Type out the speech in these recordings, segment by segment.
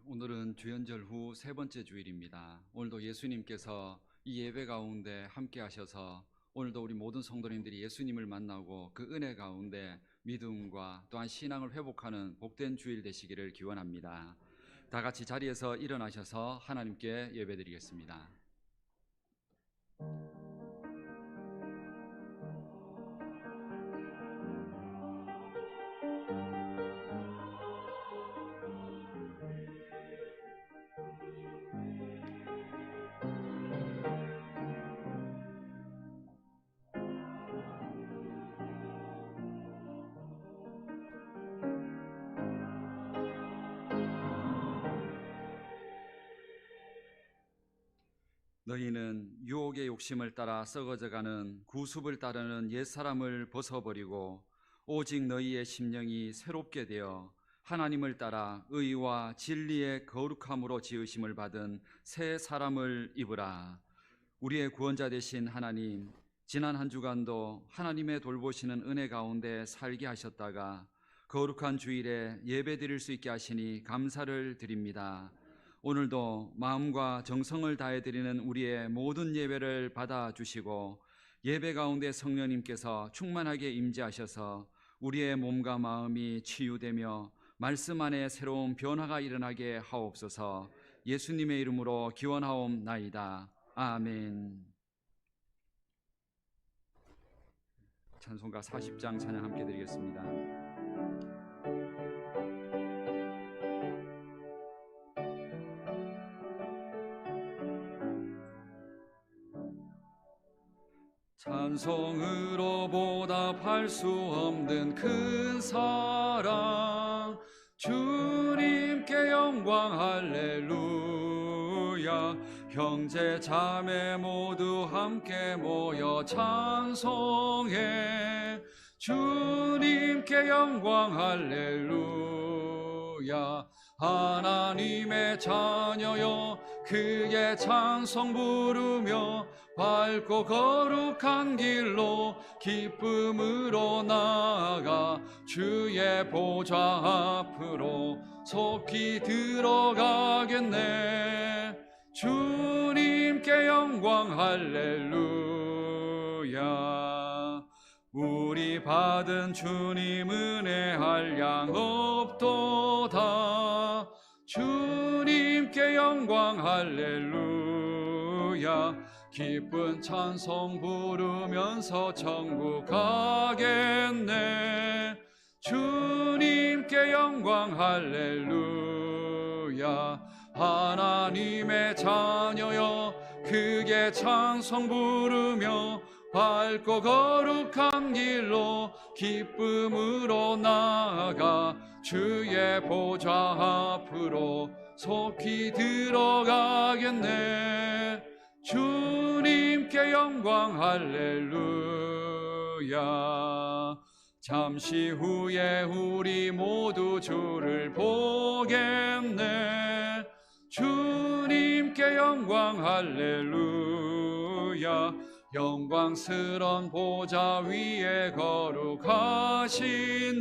오늘은 주연절 후 세 번째 주일입니다. 오늘도 예수님께서 이 예배 가운데 함께 하셔서 오늘도 우리 모든 성도님들이 예수님을 만나고 그 은혜 가운데 믿음과 또한 신앙을 회복하는 복된 주일 되시기를 기원합니다. 다 같이 자리에서 일어나셔서 하나님께 예배드리겠습니다. 너희는 유혹의 욕심을 따라 썩어져가는 구습을 따르는 옛사람을 벗어버리고 오직 너희의 심령이 새롭게 되어 하나님을 따라 의와 진리의 거룩함으로 지으심을 받은 새 사람을 입으라. 우리의 구원자 되신 하나님, 지난 한 주간도 하나님의 돌보시는 은혜 가운데 살게 하셨다가 거룩한 주일에 예배 드릴 수 있게 하시니 감사를 드립니다. 오늘도 마음과 정성을 다해 드리는 우리의 모든 예배를 받아주시고 예배 가운데 성령님께서 충만하게 임재하셔서 우리의 몸과 마음이 치유되며 말씀 안에 새로운 변화가 일어나게 하옵소서. 예수님의 이름으로 기원하옵나이다. 아멘. 찬송가 40장 찬양 함께 드리겠습니다. 찬송으로 보답할 수 없는 큰 사랑, 주님께 영광 할렐루야. 형제 자매 모두 함께 모여 찬송해. 주님께 영광 할렐루야. 하나님의 자녀여 그의 찬송 부르며 밝고 거룩한 길로 기쁨으로 나아가 주의 보좌 앞으로 속히 들어가겠네. 주님께 영광 할렐루야. 우리 받은 주님 은혜 한량 없도다. 주님께 영광 할렐루야. 기쁜 찬송 부르면서 천국 가겠네. 주님께 영광 할렐루야. 하나님의 자녀여 크게 찬송 부르며 밝고 거룩한 길로 기쁨으로 나아가 주의 보좌 앞으로 속히 들어가겠네. 주님께 영광 할렐루야. 잠시 후에 우리 모두 주를 보겠네. 주님께 영광 할렐루야. 영광스런 보좌 위에 거룩하신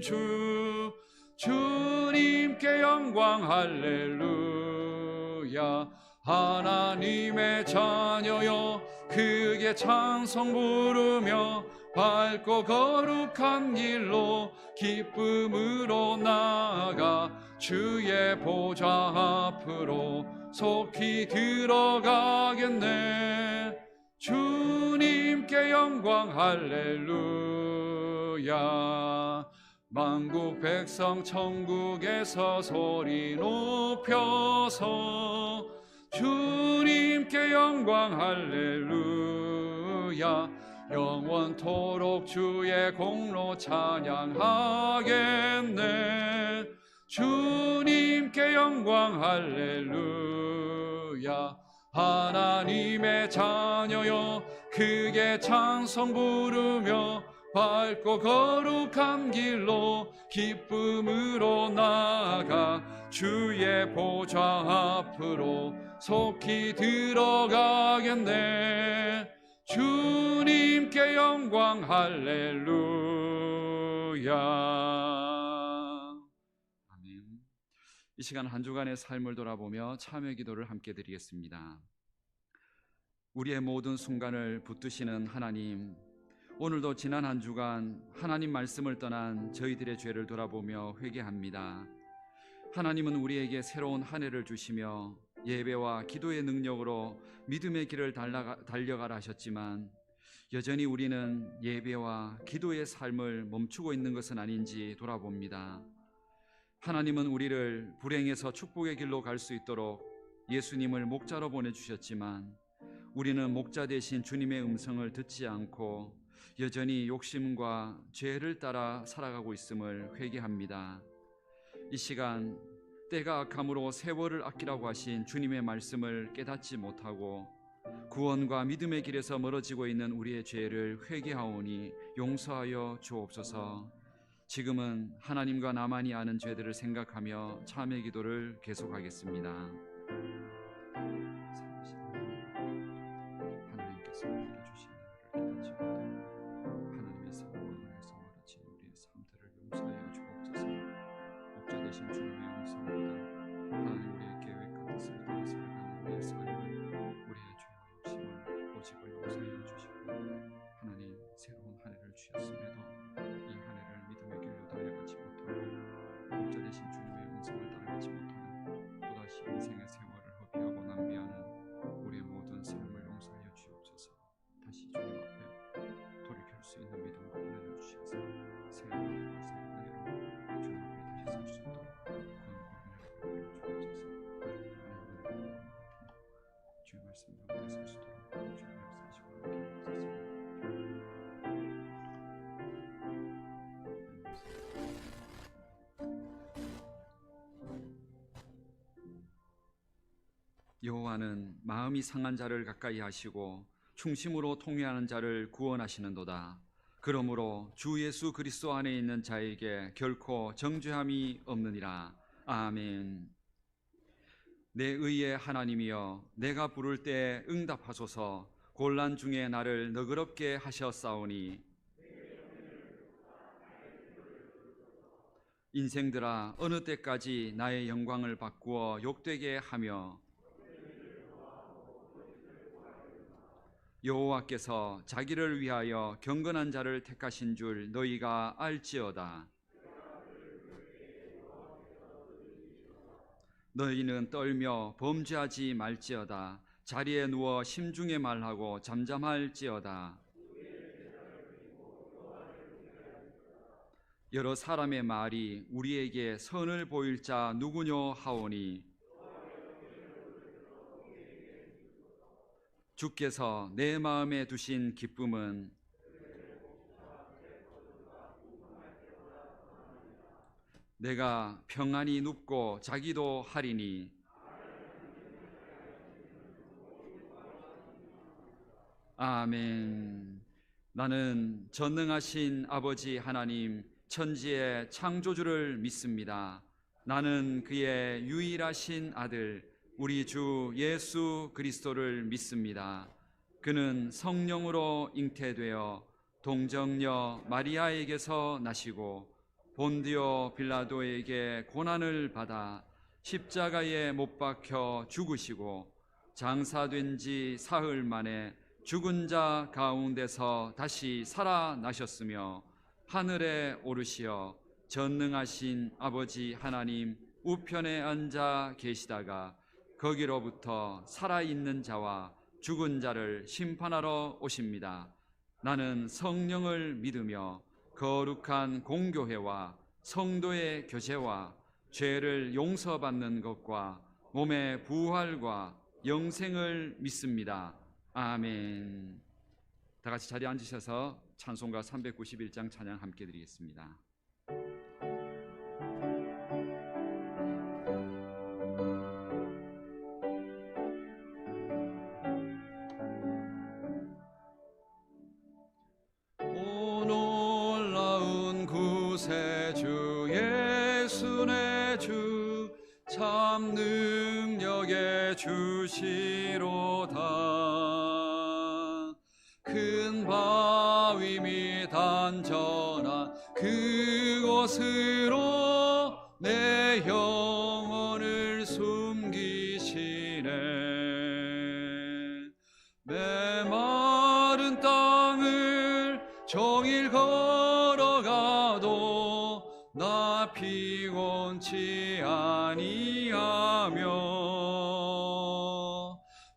주, 주님께 영광 할렐루야. 하나님의 자녀여 크게 찬송 부르며 밝고 거룩한 길로 기쁨으로 나아가 주의 보좌 앞으로 속히 들어가겠네. 주님께 영광 할렐루야. 만국 백성 천국에서 소리 높여서 주님께 영광 할렐루야. 영원토록 주의 공로 찬양하겠네. 주님께 영광 할렐루야. 하나님의 자녀여 크게 찬송 부르며 밝고 거룩한 길로 기쁨으로 나아가 주의 보좌 앞으로 속히 들어가겠네. 주님께 영광 할렐루야. 이 시간 한 주간의 삶을 돌아보며 참회 기도를 함께 드리겠습니다. 우리의 모든 순간을 붙드시는 하나님, 오늘도 지난 한 주간 하나님 말씀을 떠난 저희들의 죄를 돌아보며 회개합니다. 하나님은 우리에게 새로운 한 해를 주시며 예배와 기도의 능력으로 믿음의 길을 달려가라 하셨지만 여전히 우리는 예배와 기도의 삶을 멈추고 있는 것은 아닌지 돌아봅니다. 하나님은 우리를 불행에서 축복의 길로 갈 수 있도록 예수님을 목자로 보내주셨지만 우리는 목자 대신 주님의 음성을 듣지 않고 여전히 욕심과 죄를 따라 살아가고 있음을 회개합니다. 이 시간 때가 악함으로 세월을 아끼라고 하신 주님의 말씀을 깨닫지 못하고 구원과 믿음의 길에서 멀어지고 있는 우리의 죄를 회개하오니 용서하여 주옵소서. 지금은 하나님과 나만이 아는 죄들을 생각하며 참회 기도를 계속하겠습니다. 하나님께서 우리에게 주신 은혜를 깨닫지 못하고 하나님의 사랑에서 멀어진 우리의 삶들을 용서하여 주옵소서. 목자 되신 주님의 음성입니다. 하나님, 우리의 계획과 뜻을 따라 살아가는 우리의 삶을, 우리의 죄와 욕심을, 고집을 용서하여 주시고 하나님, 새로운 한 해를 주셨음에도 이 한 해를 믿음의 길로 달려가지 못하고 목자 되신 주님의 음성을 따라가지 못하는 또다시 인생의 세월을 허비하고 낭비하는 우리의 모든 삶을 용서하여 주옵소서. 다시 주님 앞에 돌이킬 수 있는 믿음과 은혜를 주셔서 새 하루와 새 은혜로 주님 앞에 다시 설 수 있도록 구원과 은혜를 주옵소서. 주의 말씀 가운데 설 수 있도록 주님 역사하시고 함께 하옵소서. 여호와는 마음이 상한 자를 가까이 하시고 충심으로 통회하는 자를 구원하시는도다. 그러므로 주 예수 그리스도 안에 있는 자에게 결코 정죄함이 없느니라. 아멘. 내 의의 하나님이여, 내가 부를 때 응답하소서. 곤란 중에 나를 너그럽게 하셨사오니 인생들아, 어느 때까지 나의 영광을 바꾸어 욕되게 하며 여호와께서 자기를 위하여 경건한 자를 택하신 줄 너희가 알지어다. 너희는 떨며 범죄하지 말지어다. 자리에 누워 심중에 말하고 잠잠할지어다. 여러 사람의 말이 우리에게 선을 보일 자 누구뇨 하오니 주께서 내 마음에 두신 기쁨은 내가 평안히 눕고 자기도 하리니 아멘. 나는 전능하신 아버지 하나님 천지의 창조주를 믿습니다. 나는 그의 유일하신 아들 우리 주 예수 그리스도를 믿습니다. 그는 성령으로 잉태되어 동정녀 마리아에게서 나시고 본디오 빌라도에게 고난을 받아 십자가에 못 박혀 죽으시고 장사된 지 사흘 만에 죽은 자 가운데서 다시 살아나셨으며 하늘에 오르시어 전능하신 아버지 하나님 우편에 앉아 계시다가 거기로부터 살아있는 자와 죽은 자를 심판하러 오십니다. 나는 성령을 믿으며 거룩한 공교회와 성도의 교제와 죄를 용서받는 것과 몸의 부활과 영생을 믿습니다. 아멘. 다 같이 자리에 앉으셔서 찬송가 391장 찬양 함께 드리겠습니다. 구세주 예수 내 주 참 능력의 주시로다. 큰 바위 및 안전한 그곳으로 내 영혼을 종일 걸어가도 나 피곤치 아니하며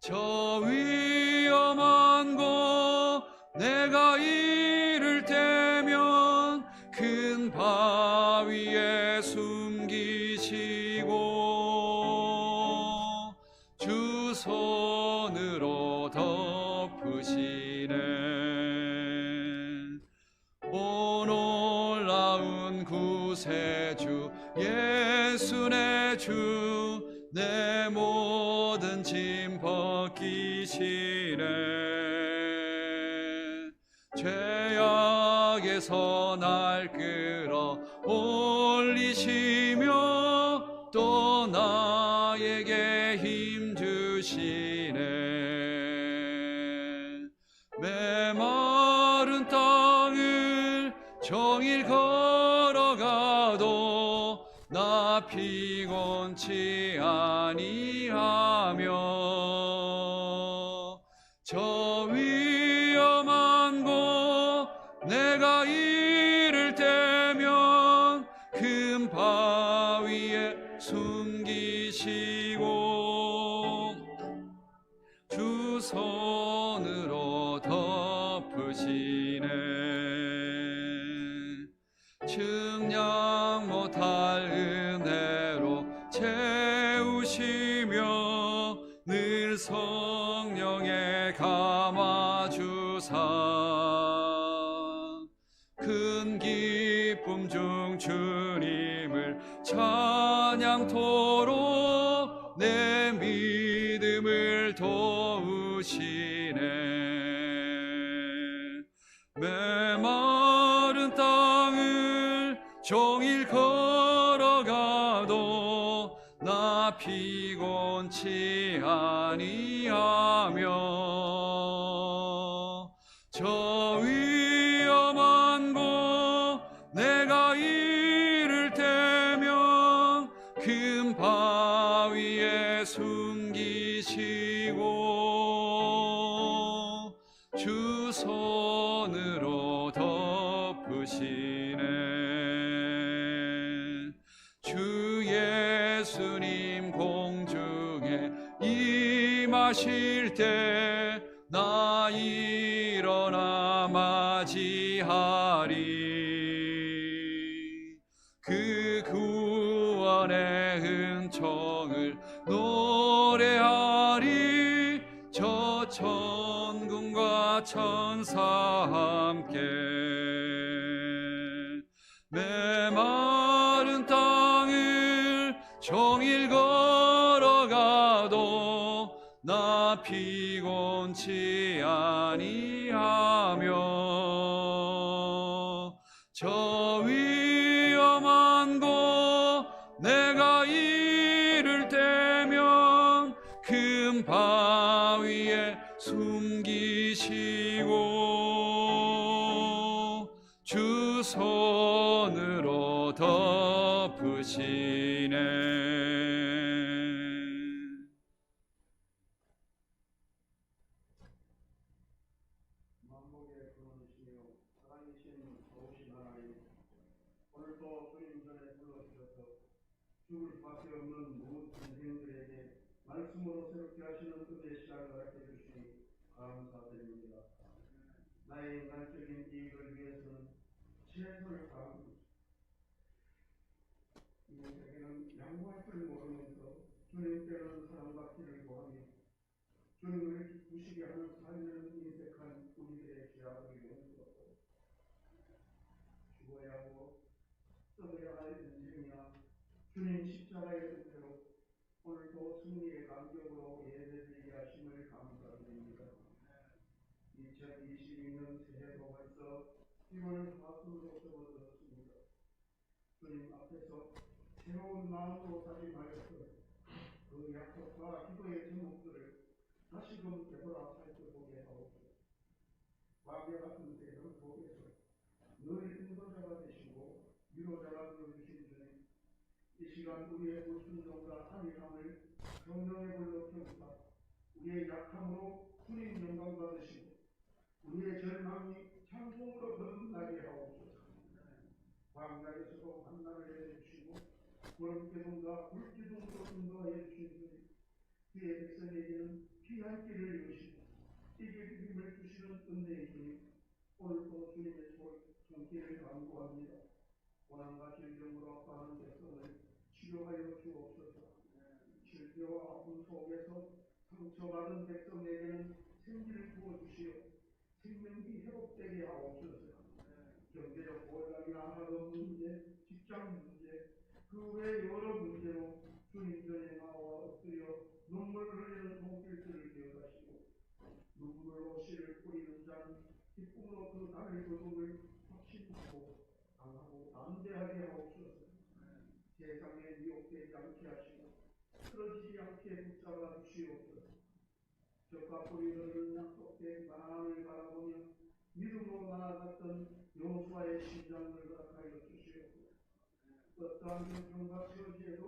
저 위험한 곳 내가 이를 때면 큰 바위에 숨기시고 주 손으로 덮으시네. 오 놀라운 구세주 예수 내 주 내 모든 짐 벗기시네. 죄악에서 날 끌어 올리시며 또 나에게 힘 주시네. 메마른 땅을 종일 걸어가도 나 피곤치 아니하며 저 위험한 곳 내가 이를 때면 큰 바위에 숨기시고 주 손으로 덮으시네. 측량 못할 은혜로 채우시며 늘 성령에 감아주사 큰 기쁨 중 주님을 찬양토록 내 믿음을 도우시네. 메마른 땅을 종일 걸어가도 나 피곤치 아니하며 저 위험한 곳 내가 이를 때면 큰 바위에 숨기시고 주 손으로 덮으시네. 주 예수님 공중에 임하실 때 나 일어나 맞이하리. 그 구원의 은총을 노래하리. 저 천군과 천사 함께 메마른 땅을 종일 걸어가도 나 피곤치 아니하며 저 위험한 곳 내가 이를 때면 큰 바위에 숨기시고 주 손으로 덮으시네. 만복의 근원이시며 살아계신 좋으신 하나님, 오늘도 주님 전에 불러주셔서 죽을 수밖에 없는 모든 인생들에게 말씀으로 새롭게 하시는 은혜의 시간을 허락해 주시니 감사드립니다. 나의 인간적인 이익을 위해서는 최선을 다하고 이곳에게는 양보할 줄 모르면서 주님께는 사랑받기를 구하며 주님을 기쁘시게 하는 삶을 인색한 우리들의 죄악을 용서하고 죽어야 하고 떠나야 할 인생이나 주님 십자가의 은혜로 오늘도 승리의 감격으로 예배드리게 하심을 감사드립니다. 2022년 새해도 벌써 10월 하순으로 접어들었습니다. 주님 앞에서 새로운 마음으로 다짐하여서 그 약속과 기도의 제목들을 다시금 되돌아 살펴보게 하옵소서. 광야 같은 세상 속에서 늘 인도자가 되시고 위로자가 되어주신 주님, 이 시간 우리의 불순종과 안일함을 성령의 불로 태우사 우리의 약함으로 주님 영광 받으시고 우리의 절망이 찬송으로 광야에서도 만나를 내려주시고 구름기둥과 불기둥으로 인도하여 주신 그의 백성에게는 피할 길을 여시고 이길 힘을 주시는 은혜의 주님, 오늘도 주님의 손길을 간구합니다. 고난과 질병으로 아파하는 백성을 치료하여 주옵소서. 질병과 아픔 속에서 상처받은 백성에게는 생기를 부어주시어 생명이 회복되게 하옵소서. 경제적 고난이나 학업 문제, 직장 문제, 그 외 여러 문제로 주님 전에 나와 엎드려 눈물 흘리는 손길들을 기억하시고 눈물로 씨를 뿌리는 자는 기쁨으로 그 달의 거룩을 확신하고 강하고 담대하게 하옵소서. 세상에 미혹되지 않게 하시고 쓰러지지 않게 붙잡아 주시옵소서. 적과 뿌리를 약속된 가나안을 바라보며 믿음으로 나아갔던 여호수아의 심장을 허락하여 주시옵소서. 어떠한 형편과 처지에도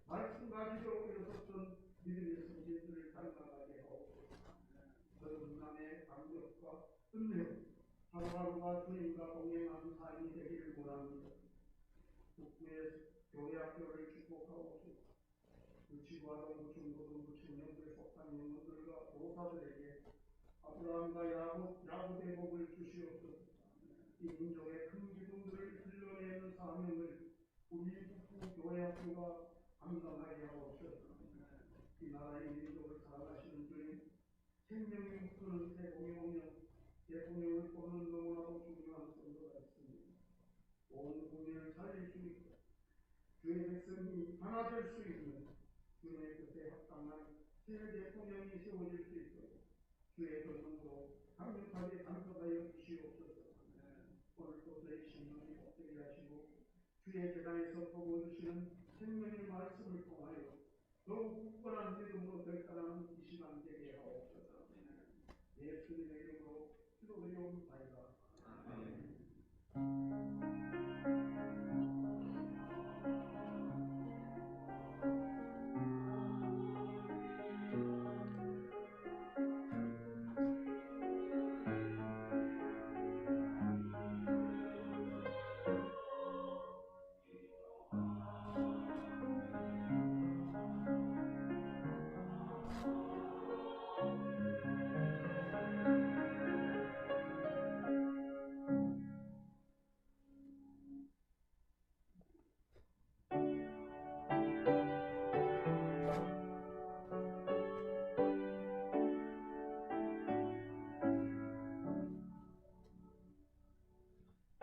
말씀과 기도로 일어섰던 믿음의 선진들을 닮아가게 하옵소서. 전남의 강력과 은혜로 하루하루가 주님과 동행하는 삶이 되기를 원합니다. 북부의 교회 학교를 축복하옵소서. 부치고하던 부충고등 부충형들 속한 영혼들과 도사들에게 아브라함과 야곱의 복을 주시옵소서. 이 민족의 큰 기둥들을 흘러내는 사명을 우리 북부 교회 학교가 감당하게 하옵소서. 이 나라의 민족을 사랑하시는 주님, 생명이 묶는 대공령을 보는 너무나도 중요한 선거가 있습니다. 온 국민을 살릴 수 있고 주의 백성이 하나 될 수 있는 주의 뜻에 합당한 새 대통령이 세워질 수 있도록 주의 권능으로 강력하게 간섭하여 주시옵소서. 오늘도 저희 신령이 복되게 하시고 주의 재단에서 보고주시는 생명의 말씀을 통하여 더욱 굳건한 믿음으로 결단하는 이 시간 되게 하옵소서. 예수님의 이름으로 기도드리옵나이다. 아멘.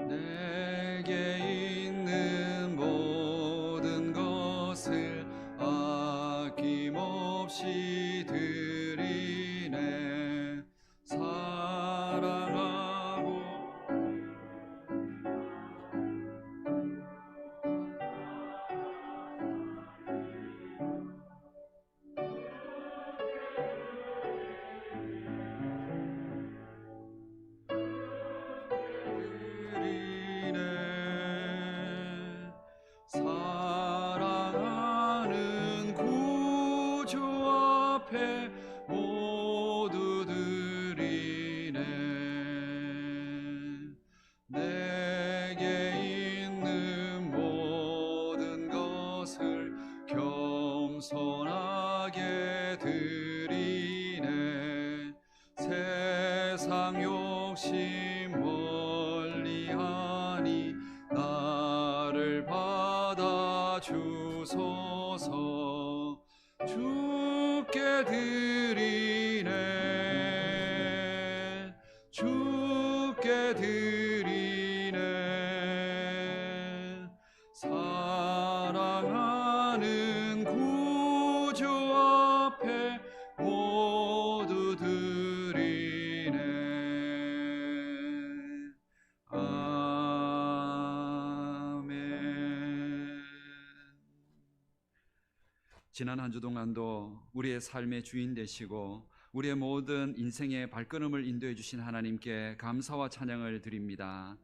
내게 있는 모든 것을 아낌없이 드리네. 사랑하고 사랑하는 구주 앞에 모두 드리네. 내게 있는 모든 것을 겸손하게 드리네. 세상 욕심 멀리하니 나를 받아주소서. 주께 드리네. 주께 드리네. 사랑하는 구주 앞에 모두 드리네. 아멘. 지난 한 주 동안도 우리의 삶의 주인 되시고 우리의 모든 인생의 발걸음을 인도해 주신 하나님께 감사와 찬양을 드립니다.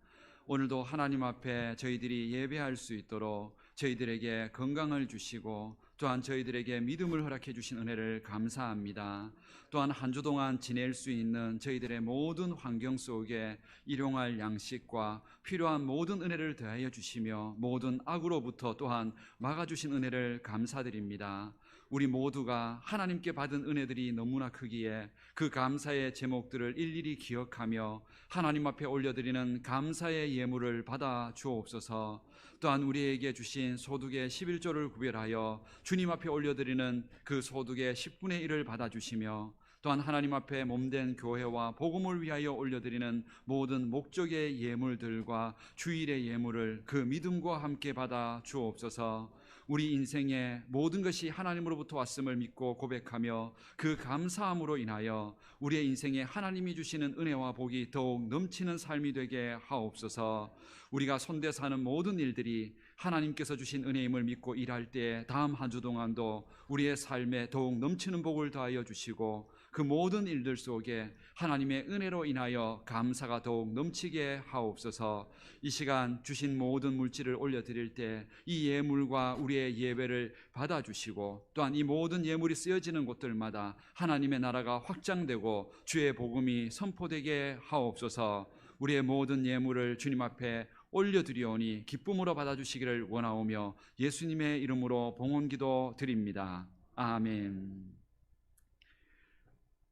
오늘도 하나님 앞에 저희들이 예배할 수 있도록 저희들에게 건강을 주시고 또한 저희들에게 믿음을 허락해 주신 은혜를 감사합니다. 또한 한 주 동안 지낼 수 있는 저희들의 모든 환경 속에 일용할 양식과 필요한 모든 은혜를 더하여 주시며 모든 악으로부터 또한 막아주신 은혜를 감사드립니다. 우리 모두가 하나님께 받은 은혜들이 너무나 크기에 그 감사의 제목들을 일일이 기억하며 하나님 앞에 올려드리는 감사의 예물을 받아 주옵소서. 또한 우리에게 주신 소득의 11조를 구별하여 주님 앞에 올려드리는 그 소득의 10분의 1을 받아주시며 또한 하나님 앞에 몸된 교회와 복음을 위하여 올려드리는 모든 목적의 예물들과 주일의 예물을 그 믿음과 함께 받아 주옵소서. 우리 인생의 모든 것이 하나님으로부터 왔음을 믿고 고백하며 그 감사함으로 인하여 우리의 인생에 하나님이 주시는 은혜와 복이 더욱 넘치는 삶이 되게 하옵소서. 우리가 손대사는 모든 일들이 하나님께서 주신 은혜임을 믿고 일할 때 다음 한 주 동안도 우리의 삶에 더욱 넘치는 복을 더하여 주시고 그 모든 일들 속에 하나님의 은혜로 인하여 감사가 더욱 넘치게 하옵소서. 이 시간 주신 모든 물질을 올려드릴 때 이 예물과 우리의 예배를 받아주시고 또한 이 모든 예물이 쓰여지는 곳들마다 하나님의 나라가 확장되고 주의 복음이 선포되게 하옵소서. 우리의 모든 예물을 주님 앞에 올려드리오니 기쁨으로 받아주시기를 원하오며 예수님의 이름으로 봉헌기도 드립니다. 아멘.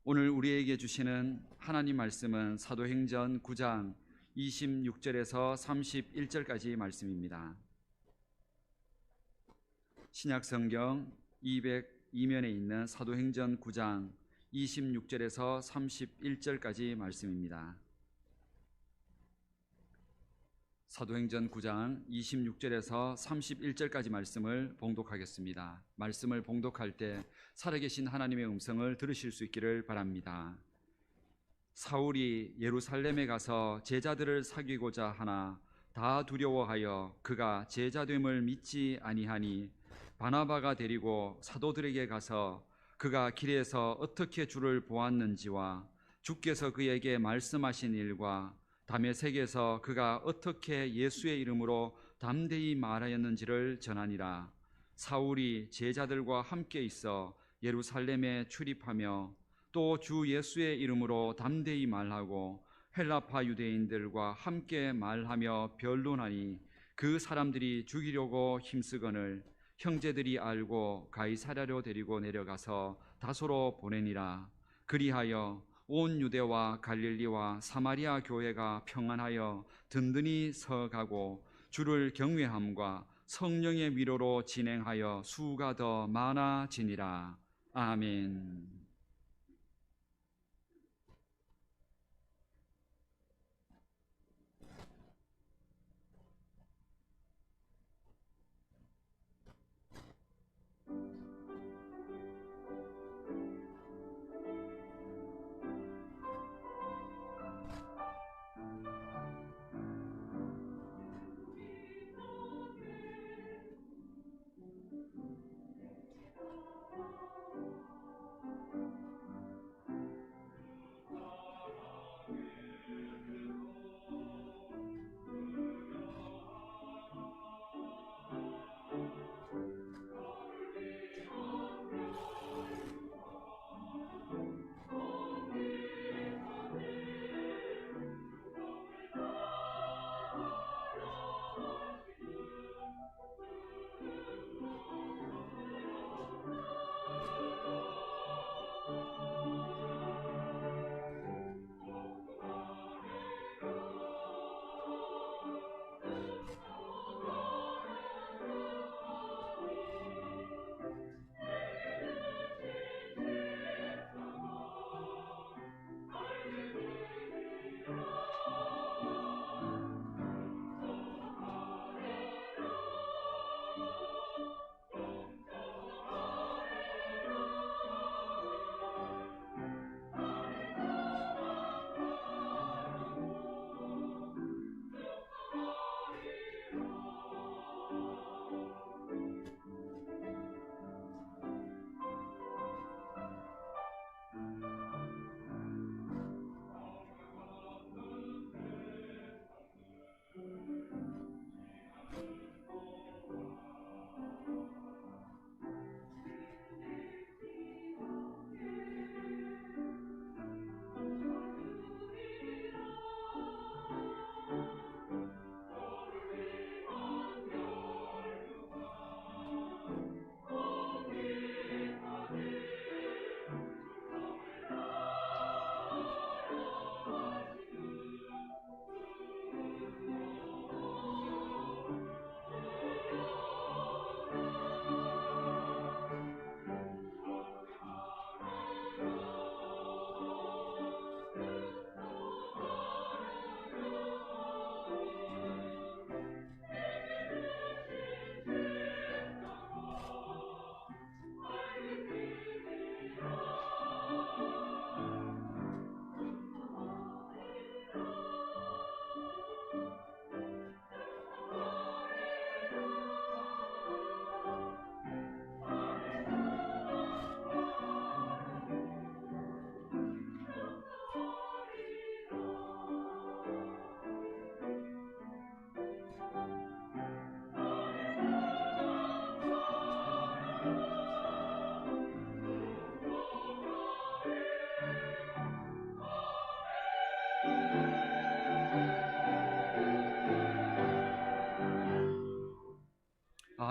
오늘 우리에게 주시는 하나님 말씀은 사도행전 9장 26절에서 31절까지 말씀입니다. 신약성경 202면에 있는 사도행전 9장 26절에서 31절까지 말씀입니다. 사도행전 9장 26절에서 31절까지 말씀을 봉독하겠습니다. 말씀을 봉독할 때 살아계신 하나님의 음성을 들으실 수 있기를 바랍니다. 사울이 예루살렘에 가서 제자들을 사귀고자 하나 다 두려워하여 그가 제자됨을 믿지 아니하니 바나바가 데리고 사도들에게 가서 그가 길에서 어떻게 주를 보았는지와 주께서 그에게 말씀하신 일과 다메섹에서 그가 어떻게 예수의 이름으로 담대히 말하였는지를 전하니라. 사울이 제자들과 함께 있어 예루살렘에 출입하며 또 주 예수의 이름으로 담대히 말하고 헬라파 유대인들과 함께 말하며 변론하니 그 사람들이 죽이려고 힘쓰거늘 형제들이 알고 가이사랴로 데리고 내려가서 다소로 보내니라. 그리하여 온 유대와 갈릴리와 사마리아 교회가 평안하여 든든히 서가고 주를 경외함과 성령의 위로로 진행하여 수가 더 많아지니라. 아멘.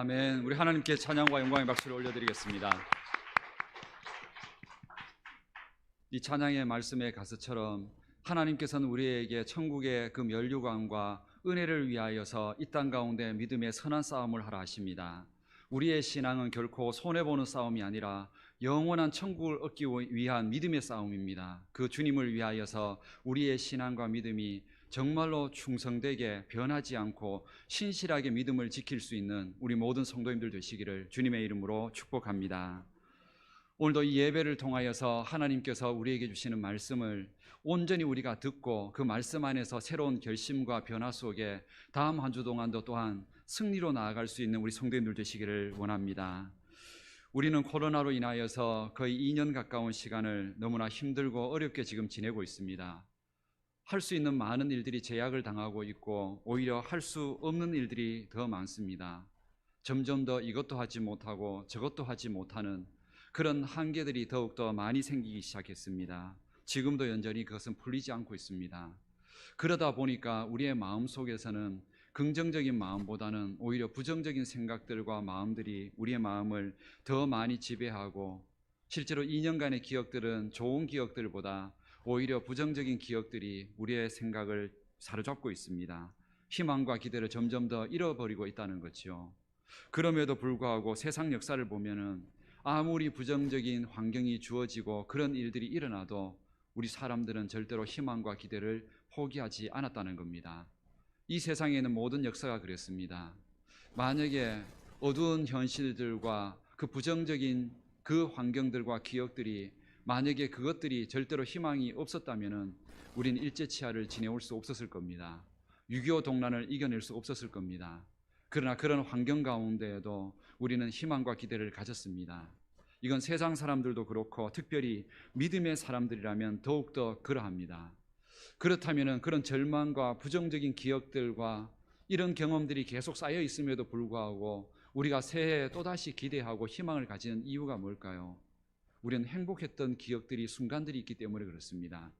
아멘. 우리 하나님께 찬양과 영광의 박수를 올려드리겠습니다. 이 찬양의 말씀의 가사처럼 하나님께서는 우리에게 천국의 그 면류관과 은혜를 위하여서 이 땅 가운데 믿음의 선한 싸움을 하라 하십니다. 우리의 신앙은 결코 손해보는 싸움이 아니라 영원한 천국을 얻기 위한 믿음의 싸움입니다. 그 주님을 위하여서 우리의 신앙과 믿음이 정말로 충성되게 변하지 않고 신실하게 믿음을 지킬 수 있는 우리 모든 성도님들 되시기를 주님의 이름으로 축복합니다. 오늘도 이 예배를 통하여서 하나님께서 우리에게 주시는 말씀을 온전히 우리가 듣고 그 말씀 안에서 새로운 결심과 변화 속에 다음 한 주 동안도 또한 승리로 나아갈 수 있는 우리 성도님들 되시기를 원합니다. 우리는 코로나로 인하여서 거의 2년 가까운 시간을 너무나 힘들고 어렵게 지금 지내고 있습니다. 할 수 있는 많은 일들이 제약을 당하고 있고 오히려 할 수 없는 일들이 더 많습니다. 점점 더 이것도 하지 못하고 저것도 하지 못하는 그런 한계들이 더욱더 많이 생기기 시작했습니다. 지금도 여전히 그것은 풀리지 않고 있습니다. 그러다 보니까 우리의 마음 속에서는 긍정적인 마음보다는 오히려 부정적인 생각들과 마음들이 우리의 마음을 더 많이 지배하고 실제로 2년간의 기억들은 좋은 기억들보다 오히려 부정적인 기억들이 우리의 생각을 사로잡고 있습니다. 희망과 기대를 점점 더 잃어버리고 있다는 거죠. 그럼에도 불구하고 세상 역사를 보면은 아무리 부정적인 환경이 주어지고 그런 일들이 일어나도 우리 사람들은 절대로 희망과 기대를 포기하지 않았다는 겁니다. 이 세상에는 모든 역사가 그랬습니다. 만약에 어두운 현실들과 그 부정적인 그 환경들과 기억들이 만약에 그것들이 절대로 희망이 없었다면 우리는 일제치하를 지내올 수 없었을 겁니다. 6.25 동란을 이겨낼 수 없었을 겁니다. 그러나 그런 환경 가운데에도 우리는 희망과 기대를 가졌습니다. 이건 세상 사람들도 그렇고 특별히 믿음의 사람들이라면 더욱더 그러합니다. 그렇다면 그런 절망과 부정적인 기억들과 이런 경험들이 계속 쌓여 있음에도 불구하고 우리가 새해에 또다시 기대하고 희망을 가지는 이유가 뭘까요? 우리는 행복했던 기억들이 순간들이 있기 때문에 그렇습니다.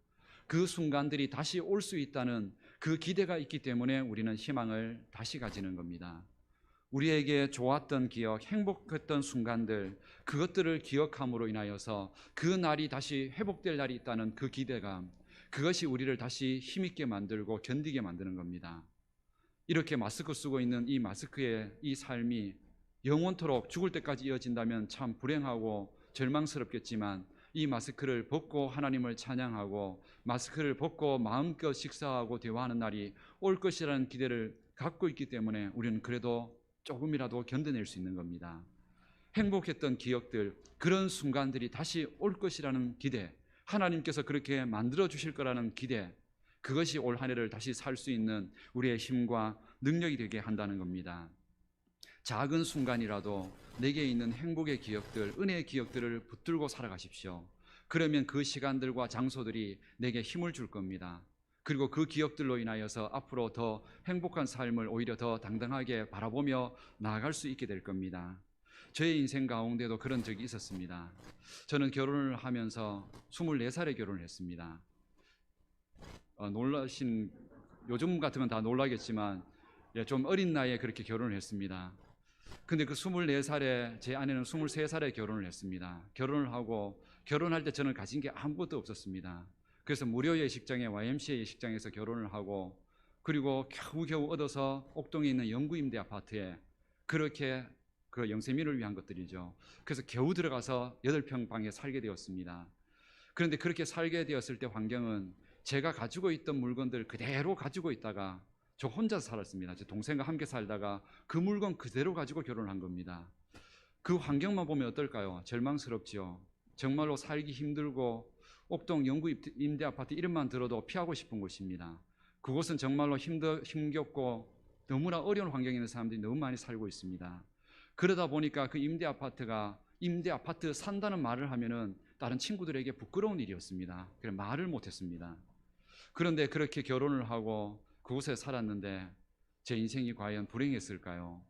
그 순간들이 다시 올 수 있다는 그 기대가 있기 때문에 우리는 희망을 다시 가지는 겁니다. 우리에게 좋았던 기억, 행복했던 순간들, 그것들을 기억함으로 인하여서 그 날이 다시 회복될 날이 있다는 그 기대감, 그것이 우리를 다시 힘있게 만들고 견디게 만드는 겁니다. 이렇게 마스크 쓰고 있는 이 마스크의 이 삶이 영원토록 죽을 때까지 이어진다면 참 불행하고 절망스럽겠지만 이 마스크를 벗고 하나님을 찬양하고 마스크를 벗고 마음껏 식사하고 대화하는 날이 올 것이라는 기대를 갖고 있기 때문에 우리는 그래도 조금이라도 견뎌낼 수 있는 겁니다. 행복했던 기억들, 그런 순간들이 다시 올 것이라는 기대, 하나님께서 그렇게 만들어 주실 거라는 기대, 그것이 올 한 해를 다시 살 수 있는 우리의 힘과 능력이 되게 한다는 겁니다. 작은 순간이라도 내게 있는 행복의 기억들, 은혜의 기억들을 붙들고 살아가십시오. 그러면 그 시간들과 장소들이 내게 힘을 줄 겁니다. 그리고 그 기억들로 인하여서 앞으로 더 행복한 삶을 오히려 더 당당하게 바라보며 나아갈 수 있게 될 겁니다. 저의 인생 가운데도 그런 적이 있었습니다. 저는 결혼을 하면서 24살에 결혼을 했습니다. 놀라신, 요즘 같으면 다 놀라겠지만 좀 어린 나이에 그렇게 결혼을 했습니다. 근데 그 24살에 제 아내는 23살에 결혼을 했습니다. 결혼을 하고 결혼할 때 저는 가진 게 아무것도 없었습니다. 그래서 무료 예식장에 YMCA 예식장에서 결혼을 하고 그리고 겨우겨우 얻어서 옥동에 있는 영구 임대 아파트에 그렇게 그 영세민을 위한 것들이죠. 그래서 겨우 들어가서 8평 방에 살게 되었습니다. 그런데 그렇게 살게 되었을 때 환경은 제가 가지고 있던 물건들 그대로 가지고 있다가 저 혼자 살았습니다. 제 동생과 함께 살다가 그 물건 그대로 가지고 결혼한 겁니다. 그 환경만 보면 어떨까요? 절망스럽지요. 정말로 살기 힘들고 옥동 영구 임대 아파트 이름만 들어도 피하고 싶은 곳입니다. 그곳은 정말로 힘겹고 너무나 어려운 환경에 있는 사람들이 너무 많이 살고 있습니다. 그러다 보니까 그 임대 아파트 산다는 말을 하면은 다른 친구들에게 부끄러운 일이었습니다. 그래서 말을 못했습니다. 그런데 그렇게 결혼을 하고 그곳에 살았는데 제 인생이 과연 불행했을까요?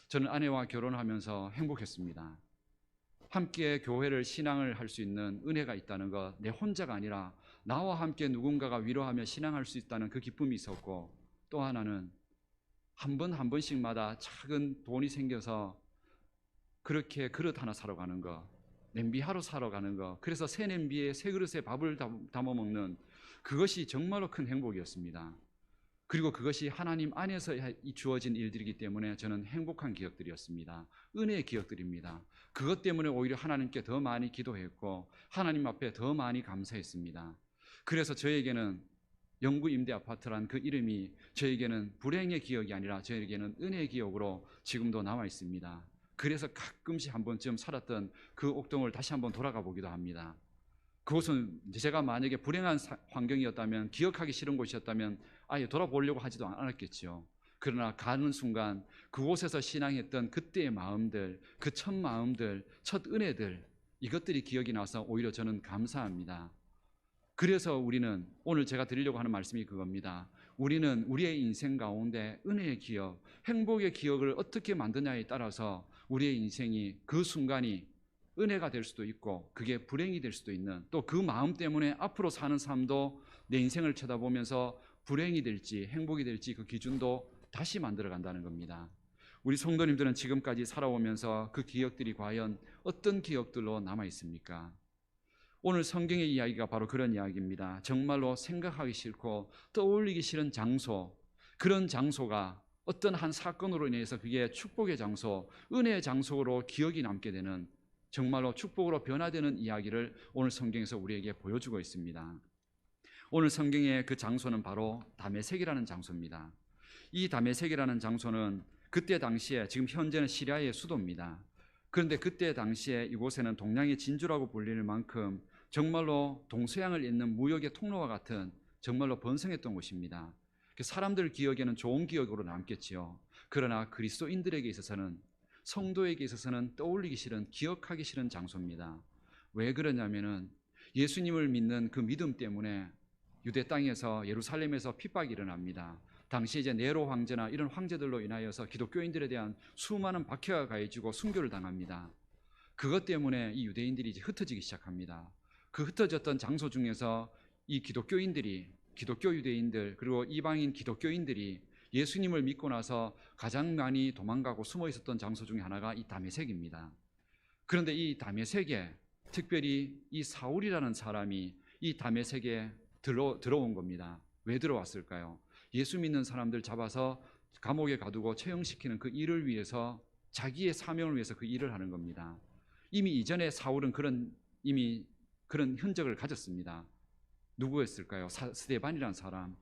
저는 아내와 결혼하면서 행복했습니다. 함께 교회를 신앙을 할 수 있는 은혜가 있다는 것, 내 혼자가 아니라 나와 함께 누군가가 위로하며 신앙할 수 있다는 그 기쁨이 있었고, 또 하나는 한 번 한 번씩마다 작은 돈이 생겨서 그렇게 그릇 하나 사러 가는 거, 냄비 하러 사러 가는 거, 그래서 새 냄비에 새 그릇에 밥을 담아 먹는 그것이 정말로 큰 행복이었습니다. 그리고 그것이 하나님 안에서 주어진 일들이기 때문에 저는 행복한 기억들이었습니다. 은혜의 기억들입니다. 그것 때문에 오히려 하나님께 더 많이 기도했고 하나님 앞에 더 많이 감사했습니다. 그래서 저에게는 영구 임대 아파트란 그 이름이 저에게는 불행의 기억이 아니라 저에게는 은혜의 기억으로 지금도 남아 있습니다. 그래서 가끔씩 한 번쯤 살았던 그 옥동을 다시 한번 돌아가 보기도 합니다. 그곳은 제가 만약에 불행한 환경이었다면, 기억하기 싫은 곳이었다면 아예 돌아보려고 하지도 않았겠죠. 그러나 가는 순간 그곳에서 신앙했던 그때의 마음들, 그 첫 마음들, 첫 은혜들, 이것들이 기억이 나서 오히려 저는 감사합니다. 그래서 우리는 오늘 제가 드리려고 하는 말씀이 그겁니다. 우리는 우리의 인생 가운데 은혜의 기억, 행복의 기억을 어떻게 만드냐에 따라서 우리의 인생이 그 순간이 은혜가 될 수도 있고 그게 불행이 될 수도 있는, 또 그 마음 때문에 앞으로 사는 삶도 내 인생을 쳐다보면서 불행이 될지 행복이 될지 그 기준도 다시 만들어 간다는 겁니다. 우리 성도님들은 지금까지 살아오면서 그 기억들이 과연 어떤 기억들로 남아 있습니까? 오늘 성경의 이야기가 바로 그런 이야기입니다. 정말로 생각하기 싫고 떠올리기 싫은 장소, 그런 장소가 어떤 한 사건으로 인해서 그게 축복의 장소, 은혜의 장소로 기억이 남게 되는, 정말로 축복으로 변화되는 이야기를 오늘 성경에서 우리에게 보여주고 있습니다. 오늘 성경의 그 장소는 바로 다메섹이라는 장소입니다. 이 다메섹이라는 장소는 그때 당시에, 지금 현재는 시리아의 수도입니다. 그런데 그때 당시에 이곳에는 동양의 진주라고 불리는 만큼 정말로 동서양을 잇는 무역의 통로와 같은 정말로 번성했던 곳입니다. 사람들 기억에는 좋은 기억으로 남겠지요. 그러나 그리스도인들에게 있어서는, 성도에게 있어서는 떠올리기 싫은, 기억하기 싫은 장소입니다. 왜 그러냐면은 예수님을 믿는 그 믿음 때문에 유대 땅에서, 예루살렘에서 핍박이 일어납니다. 당시 이제 네로 황제나 이런 황제들로 인하여서 기독교인들에 대한 수많은 박해가 가해지고 순교를 당합니다. 그것 때문에 이 유대인들이 이제 흩어지기 시작합니다. 그 흩어졌던 장소 중에서 이 기독교인들이, 기독교 유대인들 그리고 이방인 기독교인들이 예수님을 믿고 나서 가장 많이 도망가고 숨어 있었던 장소 중에 하나가 이 다메섹입니다. 그런데 이 다메섹에 특별히 이 사울이라는 사람이 이 다메섹에 들어온 겁니다. 왜 들어왔을까요? 예수 믿는 사람들 잡아서 감옥에 가두고 처형시키는 그 일을 위해서, 자기의 사명을 위해서 그 일을 하는 겁니다. 이미 이전에 사울은 이미 그런 흔적을 가졌습니다. 누구였을까요? 스데반이라는 사람.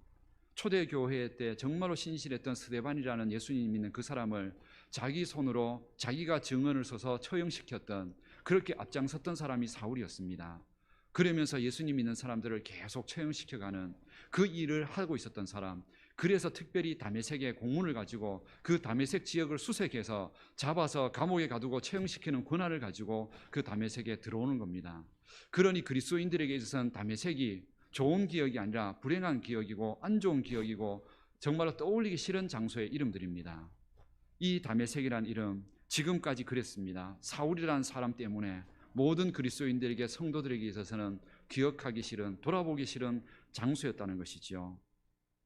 초대교회 때 정말로 신실했던 스데반이라는 예수님 믿는 그 사람을 자기 손으로 자기가 증언을 써서 처형시켰던, 그렇게 앞장섰던 사람이 사울이었습니다. 그러면서 예수님 믿는 사람들을 계속 처형시켜가는 그 일을 하고 있었던 사람. 그래서 특별히 다메섹에 공문을 가지고 그 다메섹 지역을 수색해서 잡아서 감옥에 가두고 처형시키는 권한을 가지고 그 다메섹에 들어오는 겁니다. 그러니 그리스도인들에게 있어서는 다메섹이 좋은 기억이 아니라 불행한 기억이고 안 좋은 기억이고 정말로 떠올리기 싫은 장소의 이름들입니다. 이 다메섹이라는 이름, 지금까지 그랬습니다. 사울이라는 사람 때문에 모든 그리스도인들에게, 성도들에게 있어서는 기억하기 싫은, 돌아보기 싫은 장소였다는 것이죠.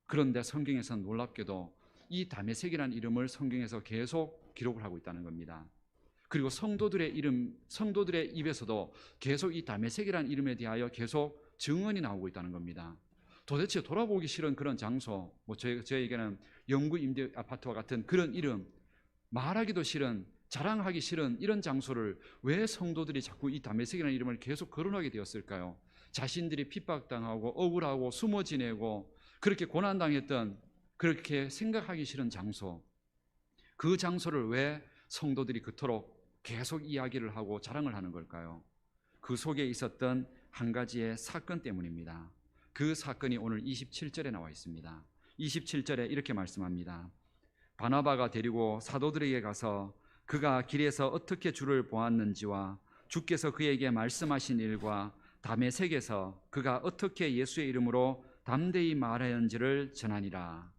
그런데 성경에서는 놀랍게도 이 다메섹이라는 이름을 성경에서 계속 기록을 하고 있다는 겁니다. 그리고 성도들의 입에서도 계속 이 다메섹이라는 이름에 대하여 계속 증언이 나오고 있다는 겁니다. 도대체 돌아보기 싫은 그런 장소, 저에게는 영구 임대 아파트와 같은 그런 이름, 말하기도 싫은, 자랑하기 싫은 이런 장소를 왜 성도들이 자꾸 이 다메섹이라는 이름을 계속 거론하게 되었을까요? 자신들이 핍박당하고 억울하고 숨어 지내고 그렇게 고난당했던, 그렇게 생각하기 싫은 장소, 그 장소를 왜 성도들이 그토록 계속 이야기를 하고 자랑을 하는 걸까요? 그 속에 있었던 한 가지의 사건 때문입니다. 그 사건이 오늘 27절에 나와 있습니다. 27절에 이렇게 말씀합니다. 바나바가 데리고 사도들에게 가서 그가 길에서 어떻게 주를 보았는지와 주께서 그에게 말씀하신 일과 다메섹에서 그가 어떻게 예수의 이름으로 담대히 말하였는지를 전하니라.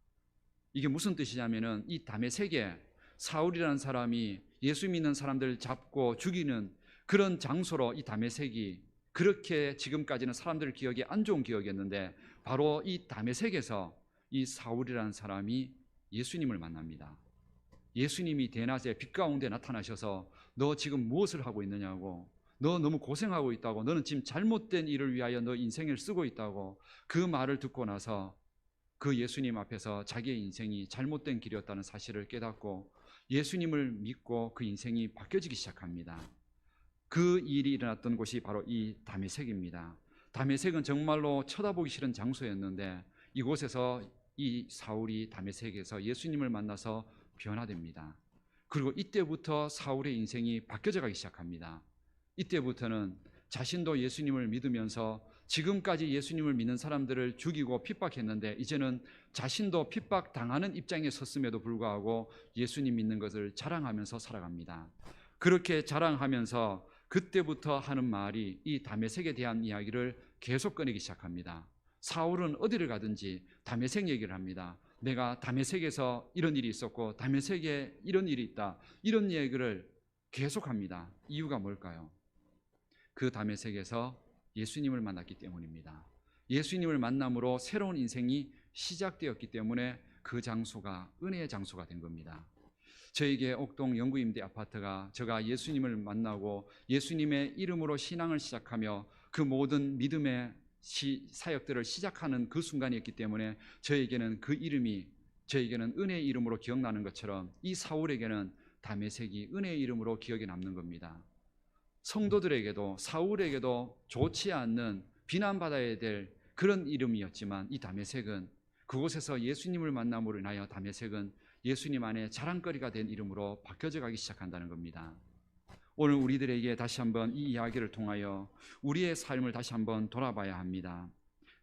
이게 무슨 뜻이냐면은 이 다메섹에 사울이라는 사람이 예수 믿는 사람들 잡고 죽이는 그런 장소로 이 다메섹이, 그렇게 지금까지는 사람들 기억에 안 좋은 기억이었는데 바로 이 다메섹에서 이 사울이라는 사람이 예수님을 만납니다. 예수님이 대낮에 빛 가운데 나타나셔서 너 지금 무엇을 하고 있느냐고, 너 너무 고생하고 있다고, 너는 지금 잘못된 일을 위하여 너 인생을 쓰고 있다고, 그 말을 듣고 나서 그 예수님 앞에서 자기의 인생이 잘못된 길이었다는 사실을 깨닫고 예수님을 믿고 그 인생이 바뀌어지기 시작합니다. 그 일이 일어났던 곳이 바로 이 다메섹입니다. 다메섹은 정말로 쳐다보기 싫은 장소였는데 이곳에서 이 사울이 다메섹에서 예수님을 만나서 변화됩니다. 그리고 이때부터 사울의 인생이 바뀌어져 가기 시작합니다. 이때부터는 자신도 예수님을 믿으면서 지금까지 예수님을 믿는 사람들을 죽이고 핍박했는데 이제는 자신도 핍박당하는 입장에 섰음에도 불구하고 예수님 믿는 것을 자랑하면서 살아갑니다. 그렇게 자랑하면서 그때부터 하는 말이 이 다메섹에 대한 이야기를 계속 꺼내기 시작합니다. 사울은 어디를 가든지 다메섹 얘기를 합니다. 내가 다메섹에서 이런 일이 있었고 다메섹에 이런 일이 있다, 이런 얘기를 계속합니다. 이유가 뭘까요? 그 다메섹에서 예수님을 만났기 때문입니다. 예수님을 만남으로 새로운 인생이 시작되었기 때문에 그 장소가 은혜의 장소가 된 겁니다. 저에게 옥동 영구임대 아파트가 제가 예수님을 만나고 예수님의 이름으로 신앙을 시작하며 그 모든 믿음의 사역들을 시작하는 그 순간이었기 때문에 저에게는 그 이름이 저에게는 은혜의 이름으로 기억나는 것처럼 이 사울에게는 다메섹이 은혜의 이름으로 기억에 남는 겁니다. 성도들에게도 사울에게도 좋지 않는 비난받아야 될 그런 이름이었지만 이 다메섹은 그곳에서 예수님을 만남으로 인하여 다메섹은 예수님 안에 자랑거리가 된 이름으로 바뀌어져 가기 시작한다는 겁니다. 오늘 우리들에게 다시 한번 이 이야기를 통하여 우리의 삶을 다시 한번 돌아봐야 합니다.